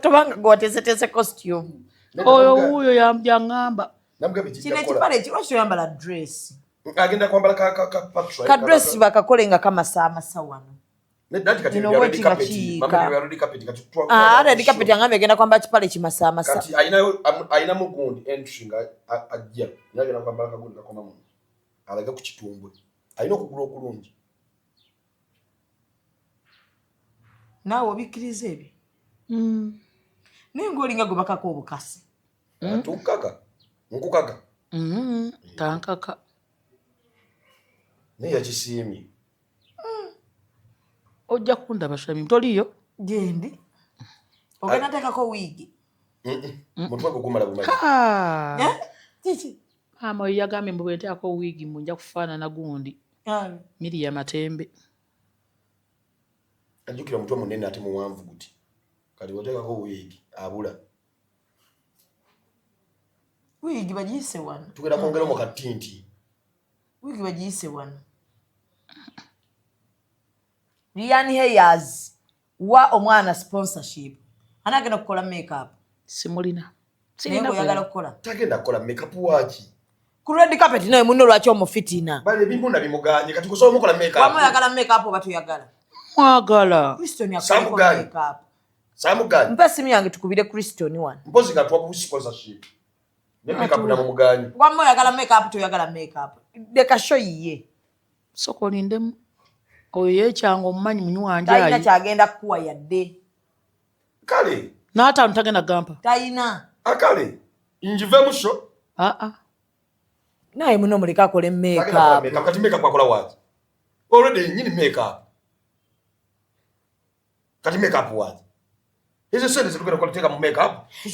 Tobanga gwateeseteese costume. Oyo yaŋŋamba. Kino ekipale ekirwaki oyambala dress? Agenda kwambala ka patula. Ka dress bakakole nga kamasaamasa wano. Nedati kati Ino ya bweti red carpet. ngachika. Mama ya red carpet kati tuwa. Red carpet yangambe genda kwamba chipale chimasamasa. Kati aina mugundi entry nga ajja. Nagenda kwamba kagundi kakoma mu. Alaga ku kitumbwe. Aina okugula okulungi. Nawe obikiriza ebyo. Ningolinga gobakako obukasi. Tukaka. Nkukaka. Tankaka. Neya kisimi. Ojja kundaba shami mtoliyo gendi. Ogenda tekako wigi. Mutwe kukumala bumaji. Chichi. Mama yagambe mbwete ako wigi munja kufana na gundi. Miri ya matembe. Ajukira mutwe munene ati muwanvu guti. Kali wotekako wigi abula. Wigi bajise wano. Tugenda kwongera mu katinti. Wigi bajise wano. Ryan Hayes wa omwana sponsorship. Anagenda kukola makeup. Simulina. Sinina kuyagala kukola. Tagenda kukola makeup waki. Ku red carpet naye muno lwaki omufitina. Bale bimbunda bimuganye kati kusoba mukola makeup. Wamwe yagala makeup obatu yagala. Mwagala. Kriston yakola makeup. Samuganye. Mpa simu yange tukubire Kriston wan. Mpozi gatwa bu sponsorship. Ne makeup na muganye. Wamwe yagala makeup to yagala makeup. Deka show yiye. Soko lindemu. Oye chango mmanyi munywanje ayi. Taina kyagenda kuwa yadde. Kale. Nata ntagenda gampa. Taina. Akale. Injive musho. Naye muno mulika akole makeup. Kati makeup akola wazi. Already nyini makeup. Kati makeup wazi. Hizo sente zilikuwa kuleteka mu makeup.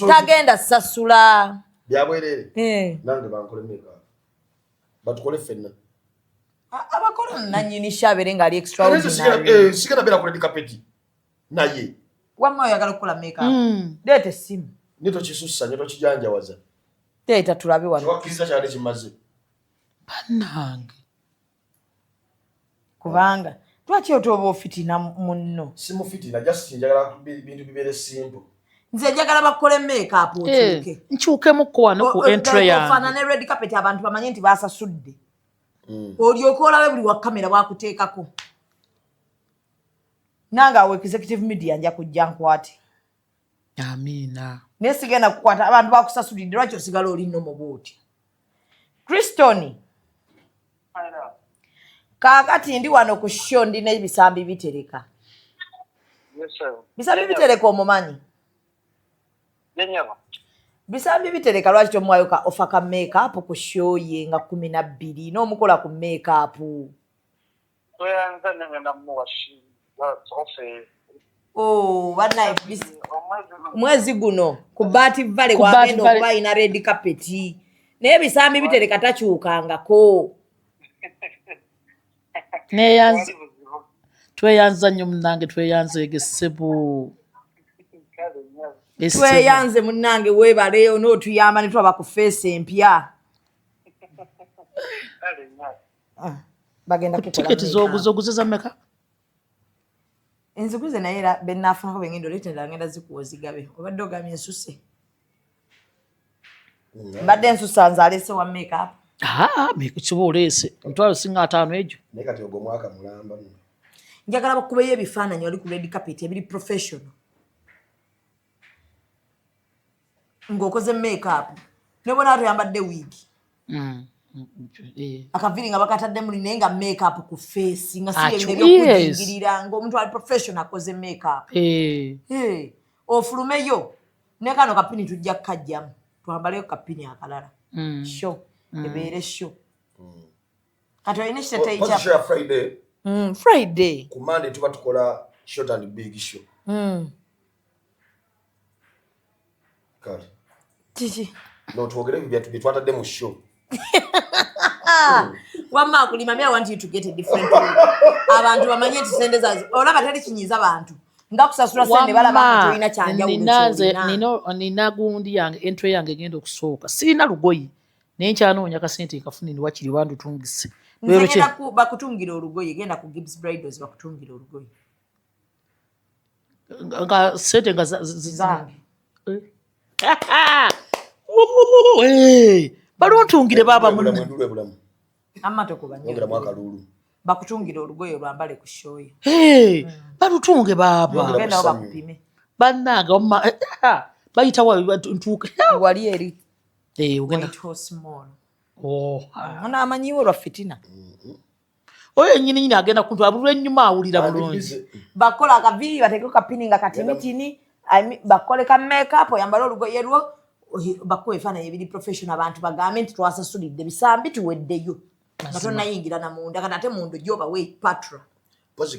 Tagenda sasula. Byabwerere. Nange bankole makeup. Batukole fenna. Abakola nanyini shabere ngali extraordinary. Sikana bera kule dikapeti. Naye. Wamwe yagala kukola makeup. Dete simu. Nito kisusa nito kijanja waza. Teta tulabe wano. Wakiza cyane kimaze. Banange. Kubanga twaki otoba ofitina munno. Simu fitina just njagala bintu bibere simple. Nze njagala bakole makeup otuke. Nchuke mukwano ku entry ya. Ofana ne red carpet abantu bamanye nti basasudde. Olyokola buli wa kamera bakuteekako. Nanga we executive media nja kujja nkwate. Amina. Nesigenda kukwata abantu bakusasulidde lwaki osigala oli nno mu booti. Kristoni. Kakati ndi wano ku show ndina ebisambi bitereka. Yes sir. Bisambi bitereka omumanyi. Yenyama. Bisambi bitereka lwaki tomwayo ka offer makeup ku show ye nga 12 n'omukola ku makeup. Toyanza nengenda mu washi. Ofe. Oh, bana mwezi guno ku Bati Valley wagenda okuba ina red carpet. Naye bisambi bitereka takyukangako. Neyanza. Tweyanza nnyo munange tweyanze egesebo. Tweyanze munange webaleyo n'otuyamba ne twaba ku face empya. Bagenda kukola. Tiketi zoguze za meka. Enziguze naye era benafuna ko bengendo letenda ngenda zikuwozigabe. Obadde ogamye ensuse. Mbadde ensusa nzalese wa makeup. Mekukibolese. Ntwalo singa 5 ejo. Ne kati ogwo mwaka mulamba. Njagala bakubeyo ebifaananyi oli ku red carpet ebiri professional. Ng'okoze makeup. Nebona atuyambadde wig. Akaviri nga bakatadde muli naye nga makeup ku face nga si ebintu ebyokujingirira ng'omuntu ali professional akoze makeup. Ofulumeyo ne kano kapini tujja kukajjamu twambaleyo kapini akalala. Show ebeere show. Kati olina ekiteteeyi kya Friday. Friday. Ku Monday tuba tukola short and big show. Kale. Chichi. No tuogere byatu bitwatadde mu show. Wamma kulimamia I want you to get a different way. Abantu bamanye tisendeza olaba tali kinyiza abantu. Ngakusasula sende balaba toyina kyanja uno. Nina gundi yange entry yange genda okusooka. Sina lugoyi. Nenkyanonya kasente kafunini wakiri wandu tungise. Ngenda bakutungira olugoyi genda ku Gibbs Bridals bakutungira olugoyi. Nga sente nga zange. Baluntungire baba munne. Amma tokubanya. Ngera mwaka lulu. bakutungira olugoye olwambale ku show yo. Balutunge baba. Genda bakupime. Bannanga bayita ntuuke. Wali eri. Ugenda. White Horse Mall. Ona amanyiwo lwa fitina. Oyo nyini agenda kuntu abulwe ennyuma awulira bulungi. Bakola akaviri bateke kapininga katimitini. Bakole ka makeup oyambala olugoye lwo bakuwa ebifaananyi ebiri professional abantu bagambe nti twasasulidde bisambi tuweddeyo nga tonnayingira na munda kati ate munda ojja obawe patro.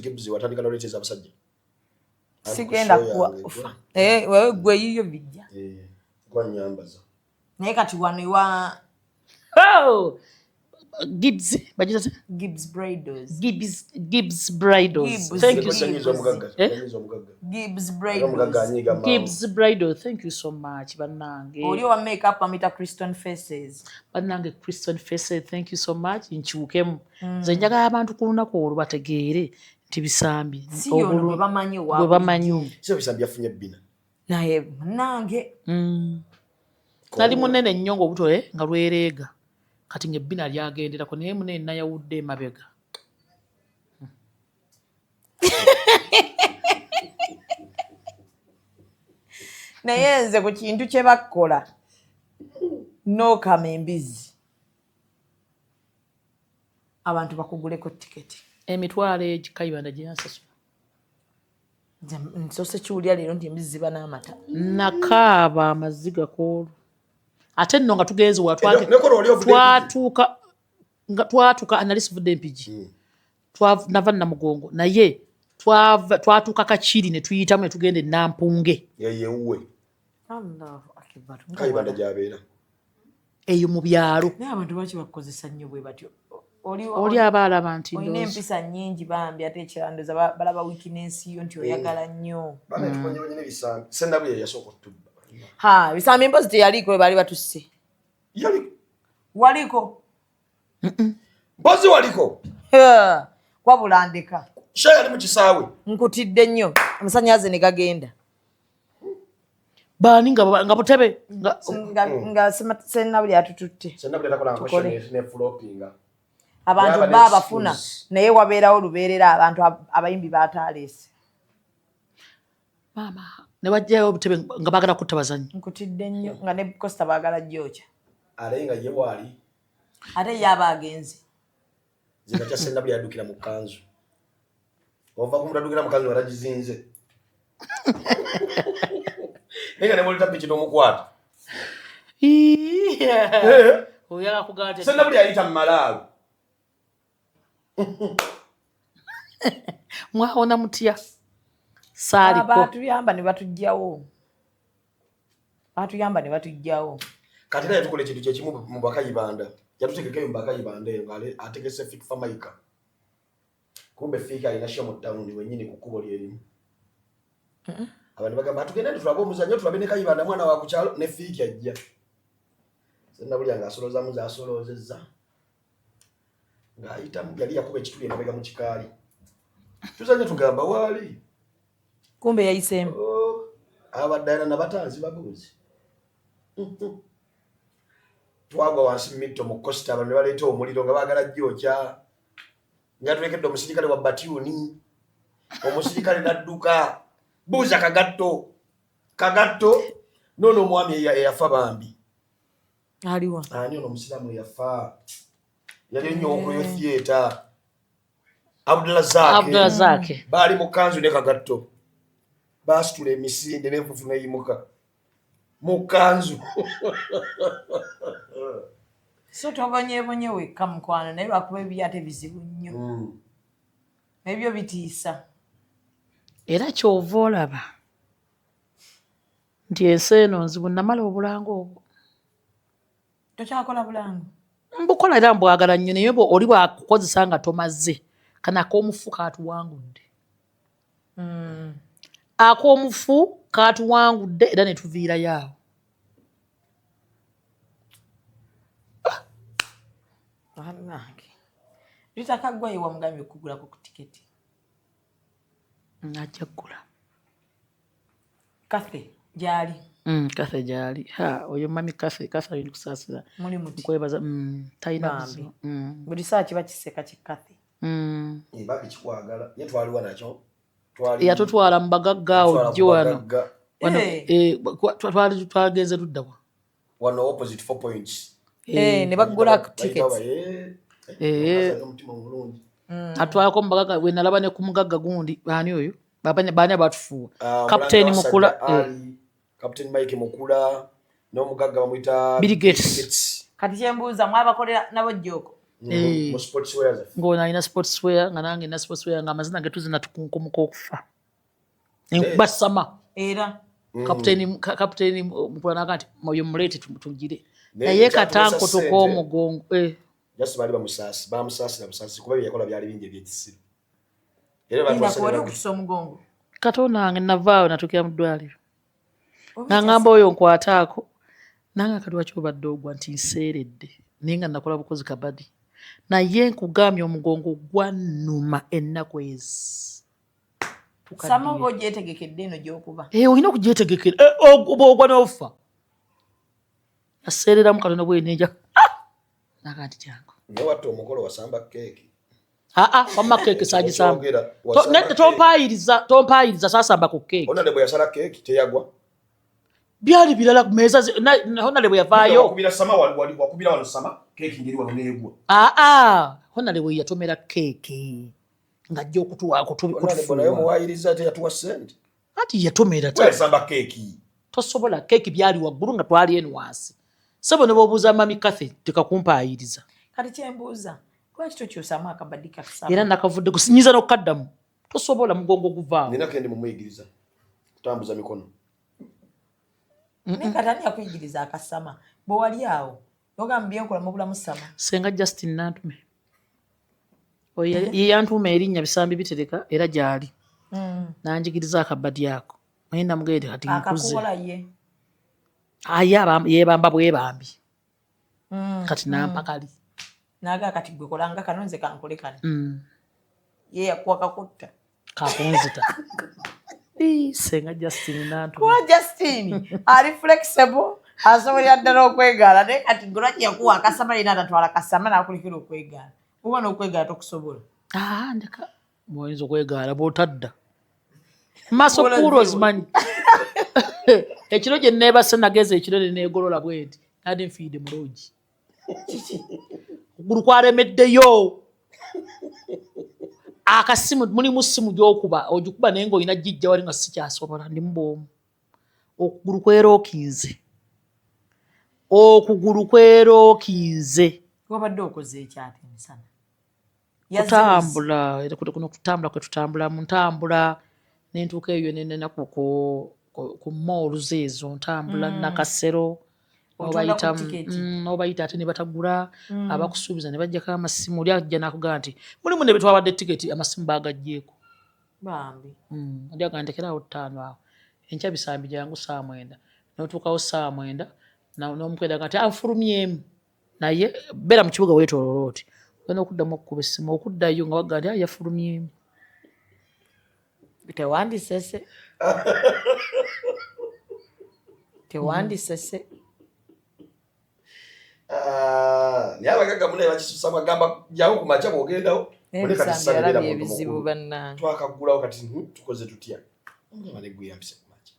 Gibbs watandika noleteeza abasajja sigenda kufa wewe gwe yiyo bijja gwanyambaza naye kati wano ewa Gibbs bajita Gibbs Bridals. Gibbs Bridals. Thank you. Gibbs Bridals. Gibbs Bridals. Thank you so much. Banange. Oli wa makeup amita Christian Faces. Banange Christian Faces. Thank you so much. Nchukemu. Nze njagala abantu kulunako olwo bategeere nti bisambi. Obulwe bamanyi wa. Bwe bamanyi. Sio bisambi yafunye bina. Naye nange. Nali munene nnyo ng'obuto nga lwereega. Kati ngebbina lyagenderako naye munene nayawudde emabega. Naye nze ku kintu kye bakola n'okama embizi abantu bakuguleko tiketi. Emitwalo egikayibanda gye yansasula. Nsose kiwulira leero nti embizi ziba n'amata. Nakaaba amaziga koolu. Ate nno nga tugenze twatuuka analisi vudde mpigi nava namugongo naye twatuuka Kakiri ne tuyitamu ne tugende Nampunge yeyewuwe kayibanda gy'abeera eyo mu byalo naye abantu baki bakozesa nnyo bwe batyo oli abaalaba nti olina empisa nnyingi bambi ate ekirandoza balaba wikinensi yo nti oyagala nnyo senabwe yasooka otubba bisambi mpozi teyaliko bali batusse. Waliko? Mpozi waliko? Wabula ndeka. Shaya ali mu kisaawe. Nkutidde nnyo. Amasannyalaze ne gagenda. Baani nga butebe nga sennabuli atututte. Sennabuli takola nkwesho ne floppinga. Abantu baabafuna naye wabeerawo lubeerera abantu abayimbi baataleese. Mama ne bajjayo obutebe nga baagala kutta bazanyi. Nkutidde nnyo nga ne Costa baagala jjookya. Ale nga ye bwali. Ate yaba agenze. Zina kya sennabuli yaddukira mu kanzu. Ova kumudadukira mu kanzu waragizinze. Nenga ne mulita pichi n'omukwata. Oyala kugate. Sennabuli yayita mu malaalo. Mwaona mutya. Saaliko. Batuyamba ne batujjawo. Kati naye tukole ekintu kyekimu mu bakayibanda. Yatutegekayo mu bakayibanda eyo ngale ategese Fikfa Maika. Kumbe Fika alina show mu town wenyini ku kkubo lyerimu. Abantu bagamba tugende tulabe omuzannyo tulabe ne kayibanda mwana wa kukyalo ne Fika ajja. Sennabuli anga asoloza muza asolozezza. Ngayita yali yakuba ekituli emabega mu kikaali. Tuzanye tugamba wali. Kumbe yayisembe. Abaddaana nabatanzi babuuzi. Twagwa wansi mito mu Costa abantu baleeta omuliro nga baagala jjookya. Nga tulekedde omusirikale wa Batiuni. Omusirikale nadduka. Buuza kagatto. Nono omwami eyafa bambi. Aliwa. Ani ono omusiraamu yafa. Yali nnyoko yo theater. Abdulazake. Baali mu kanzu ne kagatto. Basitula emisinde n'enfufu n'eyimuka. Mu kanzu. So tobonyeebonye wekka mukwano naye lwakuba ebyo ate bizibu nnyo. Ebyo bitiisa. Era kyova olaba nti ensi eno nzibu namala obulango obwo. Tokyakola bulango? Mbukola era mbwagala nnyo naye oli bwakukozesa nga tomaze kana ak'omufu kaatuwangudde. Ak'omufu kaatuwangudde era ne tuviirayo awo. Litaka gwa yewa mugambye okugulako ku tiketi. Najja ggula. Kathe gyali. Kathe gyali. Oyo mami Kathe alina kusaasira. Muli muti. Nkwebaza talina buzibu. Buli saa kiba kiseka ki Kathe. Babi kikwagala. Ye twaliwa nakyo. Yatutwala mu bagagga ojjo wano. Twagenze tudda wa. Wano opposite 4 points. Ne bagula tickets. Atwalako mu bagagga we nalaba ne ku mugagga gundi baani oyo. Baani abatufuwa. Captain Mukula. Captain Mike Mukula. N'omugagga bamuyita Bill Gates. Kati kyembuuza mwabakolera nabo jjoko. Mu sportswear. Ng'ona alina sportswear nga nange na sportswear nga amazina ge tuzina tukunkumuka okufa. Basama. Era. Kapteeni Mukula n'agamba nti oyo muleete tugire. Naye katanko tuk'omugongo. Just bali bamusaasi. Bamusaasira busaasi kuba byeyakola byali bingi ebyekisiru. Inakuwali okutusa omugongo. Katonda wange navaawo natukira mu ddwaliro. Nangamba oyo nkwataako. Nanga kati lwaki obadde ogwa nti nseeredde. Naye nga nakola bukozi kabadi. Naye nkugambye omugongo gwannuma ennaku ezi. Sama oba ogyetegekedde eno gy'okuba. Olina okugyetegekera. Oba ogwa n'ofa. Naseereramu Katonda bweneeja. Naga nti kyangu. Naye watta omukolo wasamba keeki. Wamma keeki saagisamba. Tompaayiriza saasamba ku keeki. Onale bwe yasala keeki teyagwa. Byali birala ku meeza Honale bwe yavaayo. Wakubira sama wakubira wano sama keeki ngeri wano neegwa. Honale bwe yatomera keeki. Ng'ajja okutufuuwa. Honale bwe naye muwaayiriza teyatuwa ssente. Ati yatomera ta. Yasamba keeki. Tosobola keeki byali waggulu nga twali eno wansi. Sebo ne bw'obuuza Mami Kathy tekakumpaayiriza. Kati kyembuuza. Lwaki tokyusamu akabadi kasama? Era nakavudde kusinyiza n'okukaddamu. Tosobola mugongo guvaawo. Nina kendi mumuyigiriza. Kutambuza mikono. Naye katani yakuyigiriza akasama. Bwe wali awo. Nogambye nkola mu bulamu sama. Senga Justin Nantume. Ye yantuuma erinnya bisambi bitereka era gy'ali. Nanjigiriza akabadi ako. Naye namugende kati nkuze. Akakukola ye. Yeebamba bwebambi. Kati nampa kali. Naga kati gwe kolanga kano nze kankole kano. Ye yakuwa kakutta. Kakunzita. Senga Justin Nantume. Kwa Justin ali flexible. Asobola ddala okwegaala naye kati lwaki yakuwa akasama yina atatwala kasama n'akulikira okwegaala. Oba n'okwegaala tokusobola. Ndeka bw'oyinza okwegaala bw'otadda. Maaso kuuro zimanyi. Ekiro gye neebase nageza ekiro ne neegolola bwenti. Nadi nfiide mulungi. Okugulu kwalemeddeyo. Akasimu mulimu ssimu gy'okuba ogikuba naye ng'olina jjijja wali nga sikyasobola ndi muboomu. Okugulu kwerookinze. Okugulu kwerookinze. Wabadde okoze ekyate emisana? Kutambula. Kuno kutambula kwe tutambula mu ntambula n'entuuka eyo nenaku ku malls ezo ntambula nakasero. Obayita ate ne batagula abakusuubiza ne bajjako amasimu oli ajja n'akugamba nti mulimu ne betwabadde tiketi amasimu baagaggyeko. Bambi. Oli agamba nteekerawo 5 awo. Enkya bisambi gyangu 9:00. N'otuukawo 9:00 n'omukweda nga nti anfulumyemu. Naye beera mu kibuga weetooloola oti. Olina okuddamu okukuba essimu okuddayo nga wagamba nti yafulumyemu. Tewandisese. Tewandisese. Naye abagagga munaye bakisusa bagamba jyawo ku makya bw'ogendawo. Ebizibu bannange. Twakaggulawo kati tukoze tutya. Banegweyambise ku makya.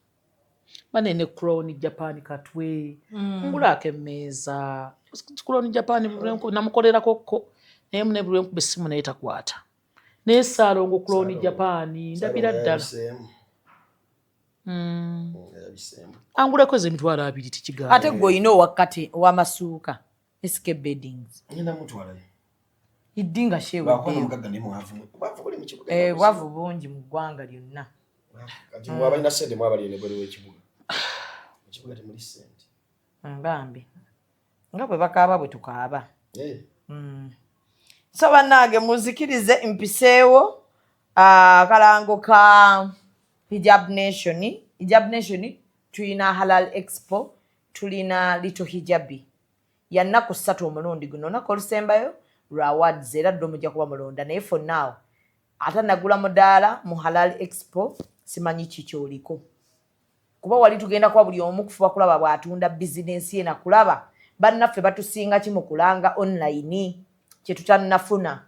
Banene Crown Japan katwe. Ngulaako emmeeza. Crown Japan namukolerako naye mune buli lwenkuba essimu naye takwata. Naye Saalongo Crown Japan ndabira ddala. Anguleko emitwalo 2 tikigamba. Ate gwe olina owakati ow'amasuuka SK Beddings. Ngenda mutwala. Iddinga shewe. Bwavu bungi mu ggwanga lyonna. Kati mwabalina ssente mwabali n'ebweru w'ekibuga. Ekibuga temuli ssente. Bambi. Nga bwe bakaaba bwe tukaaba. So bannange muzikirize mpiseewo akalango ka Hijab Nation. Hijab Nation tulina Halal Expo, tulina Little Hijabi. Yannaku 3 omulundi guno olunaku olusembayo lwa awards era ddo mujja kuba mulonda naye for now ate nagula mudaala mu Halal Expo simanyi kikyoliko. Kuba wali tugenda kwa buli omu kufuba kulaba bw'atunda bizinensi ye na kulaba bannaffe batusinga ki mu kulanga online kye tutannafuna.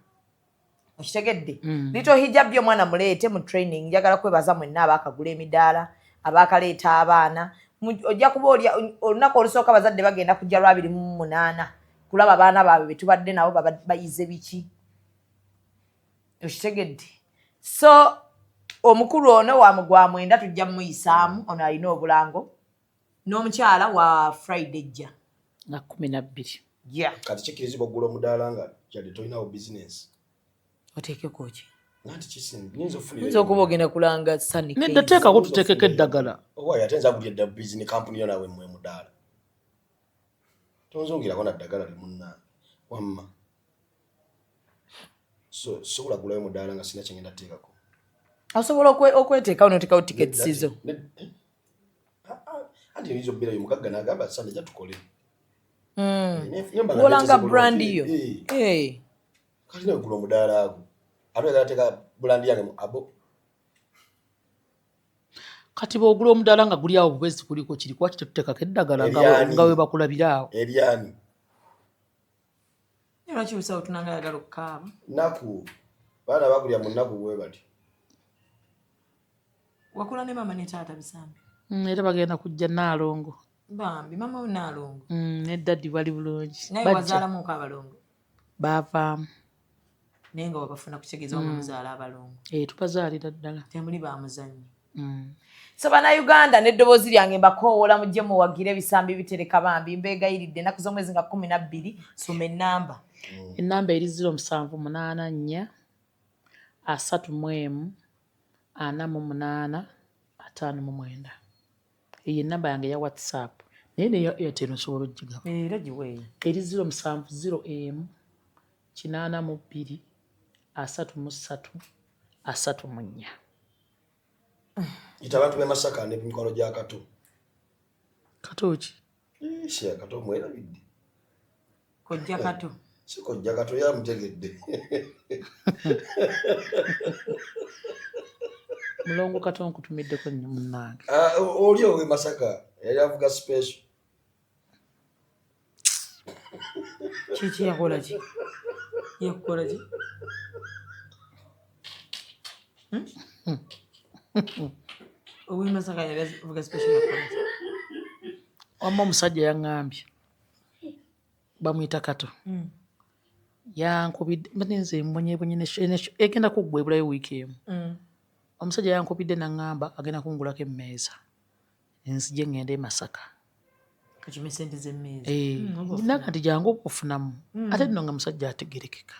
okitegedde Little Hijab byo mwana muleete mu training njagala kwebaza mwenna abakagula emidaala abakaleeta abaana ojja kuba olunaku olusooka bazadde bagenda kujja 28 kulaba abaana baabwe betubadde nabo bayize biki okitegedde so omukulu ono wa mugwa mwenda tujja muyisaamu ono alina obulango n'omukyala wa Friday jja na 12 kati kikirizibwa ogula omudaala nga kyadde tolinawo business oteekeko ki nanti kisinga nyinza ofunira nzo okuba ogenda kulanga Sunny nedda teekako tuteekeko eddagala owaye ate nza kulya edda business company yo nawe mmwe mudaala tonzongirako naddagala limunna wamma sobola gulayo mudaala nga sina kyengenda teekako osobola okweteekawo n'oteekawo tickets zo anti nizo bbera y'omugagga n'agamba Sunny jja tukole wolanga brand yo kati nawe gula omudaala ago ate oyagala brand yange abo kati bw'ogula omudaala nga guli awo bubwezi kuliko kiri kwaki tetuteekako eddagala nga we bakulabira awo eryani lwaki busawo tunanga yagala okukaaba naku baana bagulya mu nnaku bwe bati wakula ne mama ne taata bisambi era bagenda kujja Naalongo bambi mama we Naalongo ne daddi bali bulungi naye wazaalamuko abalongo baavaamu naye nga wabafuna kutegeeza omuzaala abalongo tubazaalira ddala temuli bamuzannyi so bannayuganda n'eddoboozi lyange mbakoowola mujje muwagire ebisambi bitereka bambi mbeegayiridde ennaku z'omwezi nga 12 soma ennamba ennamba eri 0784 31 48 59 eyo ennamba yange ya WhatsApp naye neyo Airtel osobola ogigamu era giweeyo eri 0701 82 33 34 ita abantu b'e Masaka n'emikwano gya Kato ki shia Kato mwerabidde kojja Kato si kojja Kato yamutegedde mulongo Kato nkutumiddeko nnyo munnange oli owe Masaka yali avuga special kiki yakola ki yakukola ki owe Masaka yali avuga special yakola ki wamma omusajja yaŋŋambye bamuyita Kato yankubidde nze mbonyebonye egenda kuggwa ebulayo wiiki emu omusajja yankubidde naŋŋamba agenda kungulako emmeeza enzije ŋŋende e Masaka kakime sente z'emmeeza naga nti jangu okufunamu ate nno nga musajja ategerekeka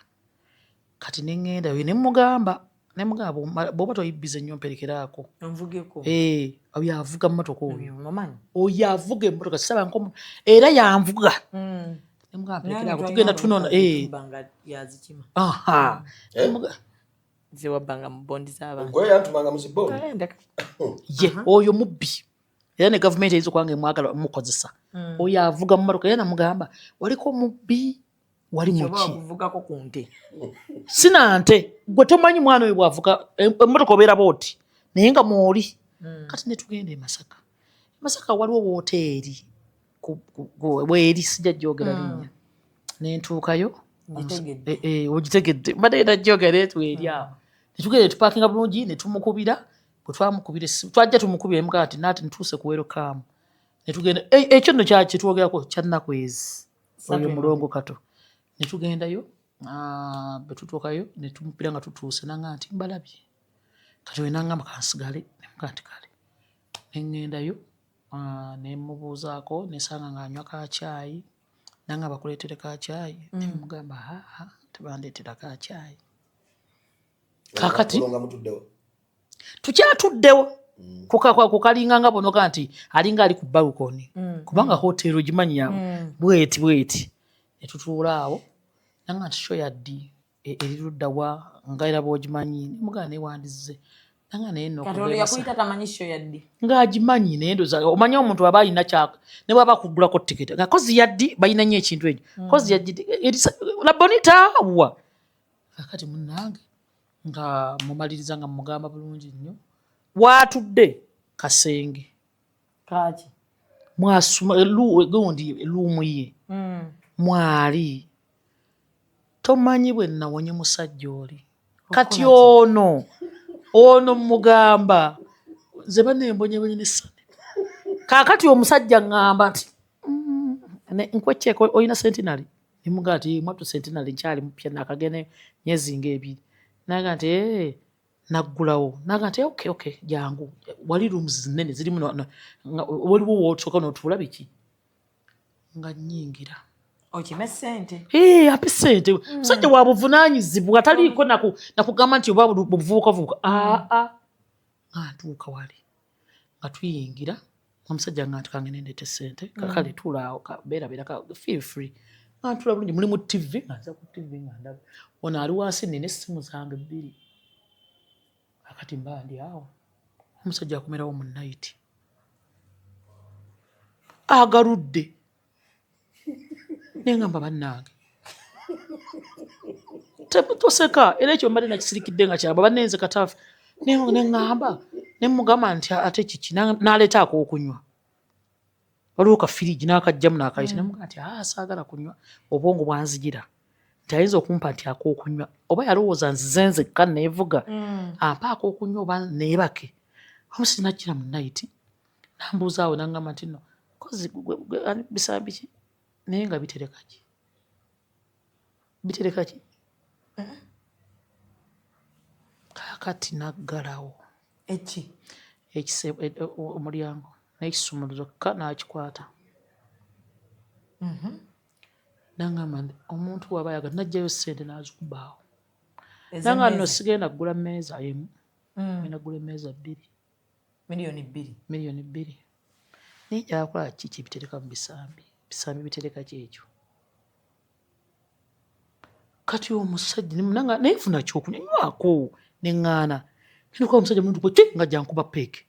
kati neŋŋendayo nemugamba bw'oba toyibbize nnyo mperekeraako onvugeko oyo avuga mmotoka oyo avuga emmotoka sisaba nko era yanvuga nemugamba mperekeraako tugenda tunona yazikima nze wabbanga mu bondi z'abantu gwe yantumanga mu zibondi ye oyo mubbi era ne gavumenti eyiza okubanga emwagala mukozesa oyo avuga mu mmotoka era namugamba waliko mubbi wali muki okuvugako ku nte sina nte gwe tomanyi mwana oyo bwavuga emmotoka obeera booti naye nga mwoli kati ne tugenda e Masaka Masaka waliwo wooteeri bweri sijja gyogera linnya nentuukayo ogitegedde mbadde era gyogera etweri awo netugenda netupaakinga bulungi netumukubira bwe twamukubira twajja tumukubira emugaa ti naati ntuuse ku welokaamu netugenda ekyo nno kyetwogerako kyannaku ezi oyo mulongo Kato netugendayo bwe tutuukayo netumupira nga tutuuse nanga nti mbalabye kati we nangamba kansigale nemugaa nti kale neŋŋendayo nemubuuzaako nesanga nga anywa kacaayi nanga bakuleetere kacaayi nemugamba tebandeetera kacaayi kakati tukyatuddewo kukalinga nga bonoga nti alinga ali ku balukoni kubanga hotero gimanyi bweti netutuula awo nanga nti sho yaddi eri ludda wa nga era bwogimanyi nemugaa newandize nanga naye ng'agimanyi naye ndoza omanyi omuntu aba alina kyaka ne bwaba kugulako tiketi nga kozi yaddi balina nnyo ekintu ekyo kozi yaddi labonita wa kakati munnange nga mumaliriza nga mugamba bulungi nnyo watudde kasenge kaki mwasuma gundi luumu ye mwali tomanyi bwe nawonye musajja oli kati ono mugamba nze banembonyebonye nesane kakati omusajja ngamba nti nkwekyeko olina centenary nemugaa ti mwatu centenary nkyali mupya nakagene myezi ng'ebiri naga nti naggulawo naga nti okay jangu wali rooms zinene zirimu waliwo wootoka notuula biki nga nyingira okime ssente ape ssente musajja wa buvunaanyizibwa ataliiko nakugamba nti oba buvubukavubuka ntuuka wali nga tuyingira omusajja nga nti kange nendete ssente kakale tuulaawo beerabeera feel free nga ntula bulungi mulimu tv nga nza ku tv nga ndaba ono ali wansi nina essimu zange 2 akati mba ndi awo omusajja akomerawo mu night agaludde nengamba bannange toseka era ekyo mbadde nakisirikidde nga kyaba bannenze kataafe neŋŋamba nemugamba nti ate kiki n'aleeta ak'okunywa waliwo kafirigi n'akajjamu n'akayita nemugamba nti saagala kunywa obwongo bwanzigira nti ayinza okumpa nti ak'okunywa oba yalowooza nzize nzekka neevuga ampa ak'okunywa oba neebake omusajja najjira mu nayiti nambuuzaawo naŋŋamba nti no kozi bisambi ki naye nga bitereka ki kakati naggalawo omulyango n'ekisumuluzo nakikwata nangamba omuntu waba ayagala najjayo ssente nazikubaawo nanga nno sigenda kugula mmeeza emu genda kugula emmeeza 2 miliyoni 2 naye njala kukola kiki bitereka mu bisambi bitereka kyekyo kati omusajja nanga nayefuna kyokunywa nywako neŋŋaana nikuba omusajja muntu kwe nga jankuba peeke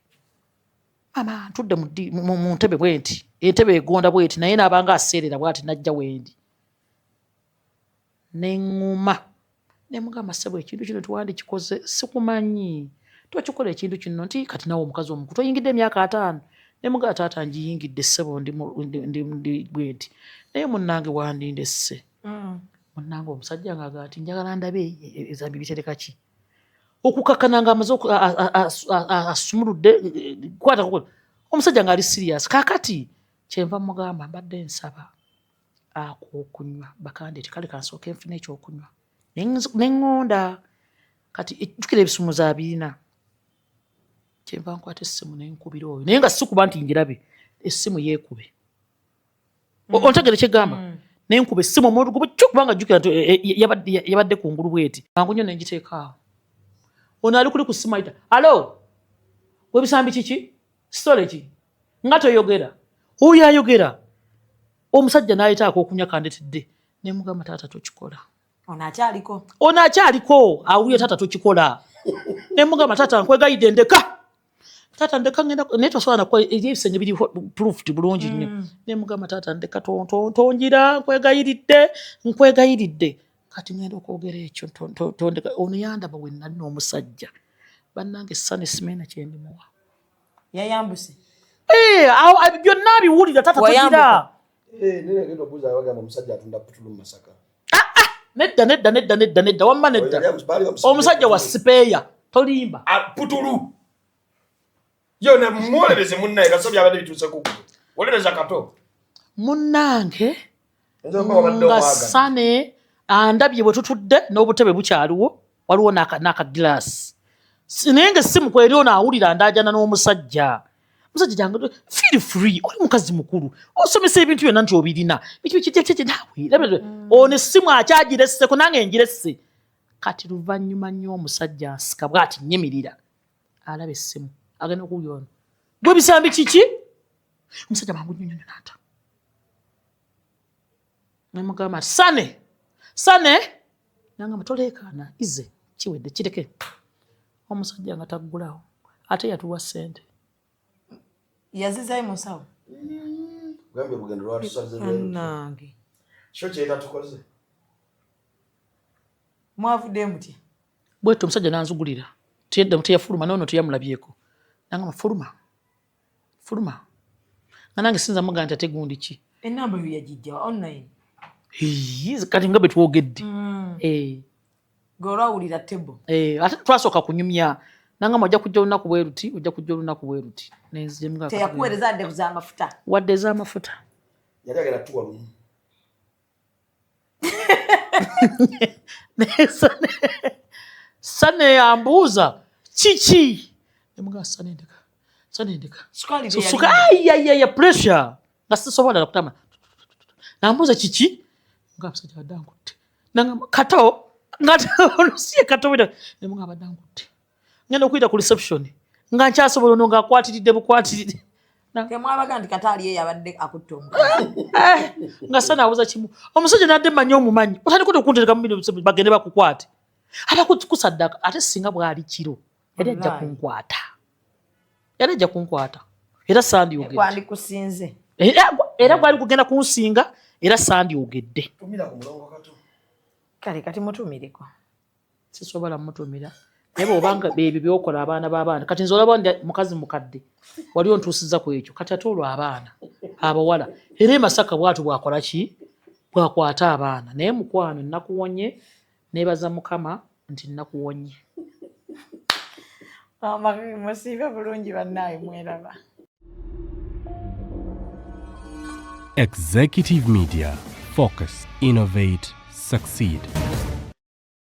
mama ntudde mu ntebe bwenti entebe egonda bwenti naye naabanga aseerera bwati najja wendi neŋŋuma nemugamba ssebo ekintu kino tuwandikikoze sikumanyi twakikola ekintu kino nti kati nawe omukazi omukulu toyingidde emyaka 5 nemugaa taata ngiyingidde ssebo ndi bwenti naye munnange wandindesse munnange omusajja ngaaga nti njagala ndabe ezambi bitereka ki okukakana nga amaze asumuludde kwata omusajja ng'ali sirias kakati kyenva mugamba mbadde nsaba ak'okunywa bakandeeti kale kansooka enfuna ekyokunywa neŋŋonda kati ejjukira ebisumuzo 2 kyenva nkwata essimu nenkubira oyo naye nga sikuba nti njirabe essimu yeekube ontegere kyegamba nenkuba essimu omuntu kubanga jjukira nti yabadde ku ngulu bweti mangu nnyo nengiteeka awo ono ali kuli ku ssimu ayita alo webisambi kiki sitole ki nga toyogera oyo ayogera omusajja n'ayita ak'okunywa kandetedde nemugamba taata tokikola ono akyaliko awulire taata tokikola nemugamba taata nkwegayidde ndeka taata ndeka ngenda naye tosobola nakuba ebisenge biri proofed bulungi nnyo nemugamba taata ndeka tonjira nkwegayiridde kati ngenda okwogera ekyo tondeka ono yandaba we nali n'omusajja bannange sane simeena kyendimuwa yayambuse byonna abiwulira taata tonjira nedda wamma nedda omusajja wa sipeeya tolimba putulu yona mwolebeze munnaye kaso byabadde bituuse kuku wolereza kato munnange nga sane andabye bwe tutudde n'obutebe bukyaliwo waliwo n'akagiraasi naye nga essimu kweri ono awulira ndaajana n'omusajja musajja jange feel free oli mukazi mukulu osomesa ebintu byonna nti obirina nawe ono essimu akyagiresseko nange njiresse kati luvannyuma nnyo omusajja nsika bw'ati nyimirira alaba essimu agenda okuwulya ono gwe bisambi kiki omusajja mangu nnyo naata nemugamba sane nangamba toleekaana ize kiwedde kireke omusajja nga taggulawo ate yatuwa ssente yazizayo musawo gambye olugendo lwatusaze kyo kyeta tukoze mwavudde mutya bwetto omusajja nanzugulira teyadda teyafuluma nono teyamulabyeko nangamba fuluma nga nange sinza mugaa nti ate gundi ki enamba yo yagijja online kati nga bwe twogedde golawulira tebo ate twasooka kunyumya nanga mojja kujja olunaku bweruti ojja kujja olunaku bweruti nenziremu teyakuweereza adde kuz'amafuta wadde ez'amafuta yali agenda tuwa lumu Sane yambuuza kiki nemuga sanendeka ya pressure nga sisobola kutama nambuuza kiki nga abasajja badangutte nanga kato olusiye kato wida nemuga abadangutte ngenda okuyita ku reception nga nkyasobola ono nga akwatiridde bukwatiridde temwabaga nti kata aliye yabadde akutta nga sana abuuza kimu omusajja nadde mmanyi omumanyi otandika okuntereka mu bagende bakukwate abakusaddaka ate singa bwali kiro yali ajja kunkwata era sandyogedde kwandikusinze era gwali kugenda kunsinga era sandyogedde kale kati mutumireko sisobola mutumira naye bw'obanga bebyo byokola abaana b'abaana kati nze olaba ndi mukazi mukadde wali ontuusizza ku ekyo kati ate olwo abaana abawala era e Masaka bwatu bwakola ki bwakwata abaana naye mukwano nnakuwonye neebaza Mukama nti nnakuwonye musiibe bulungi bannaawe mweraba. Executive Media. Focus, innovate, succeed.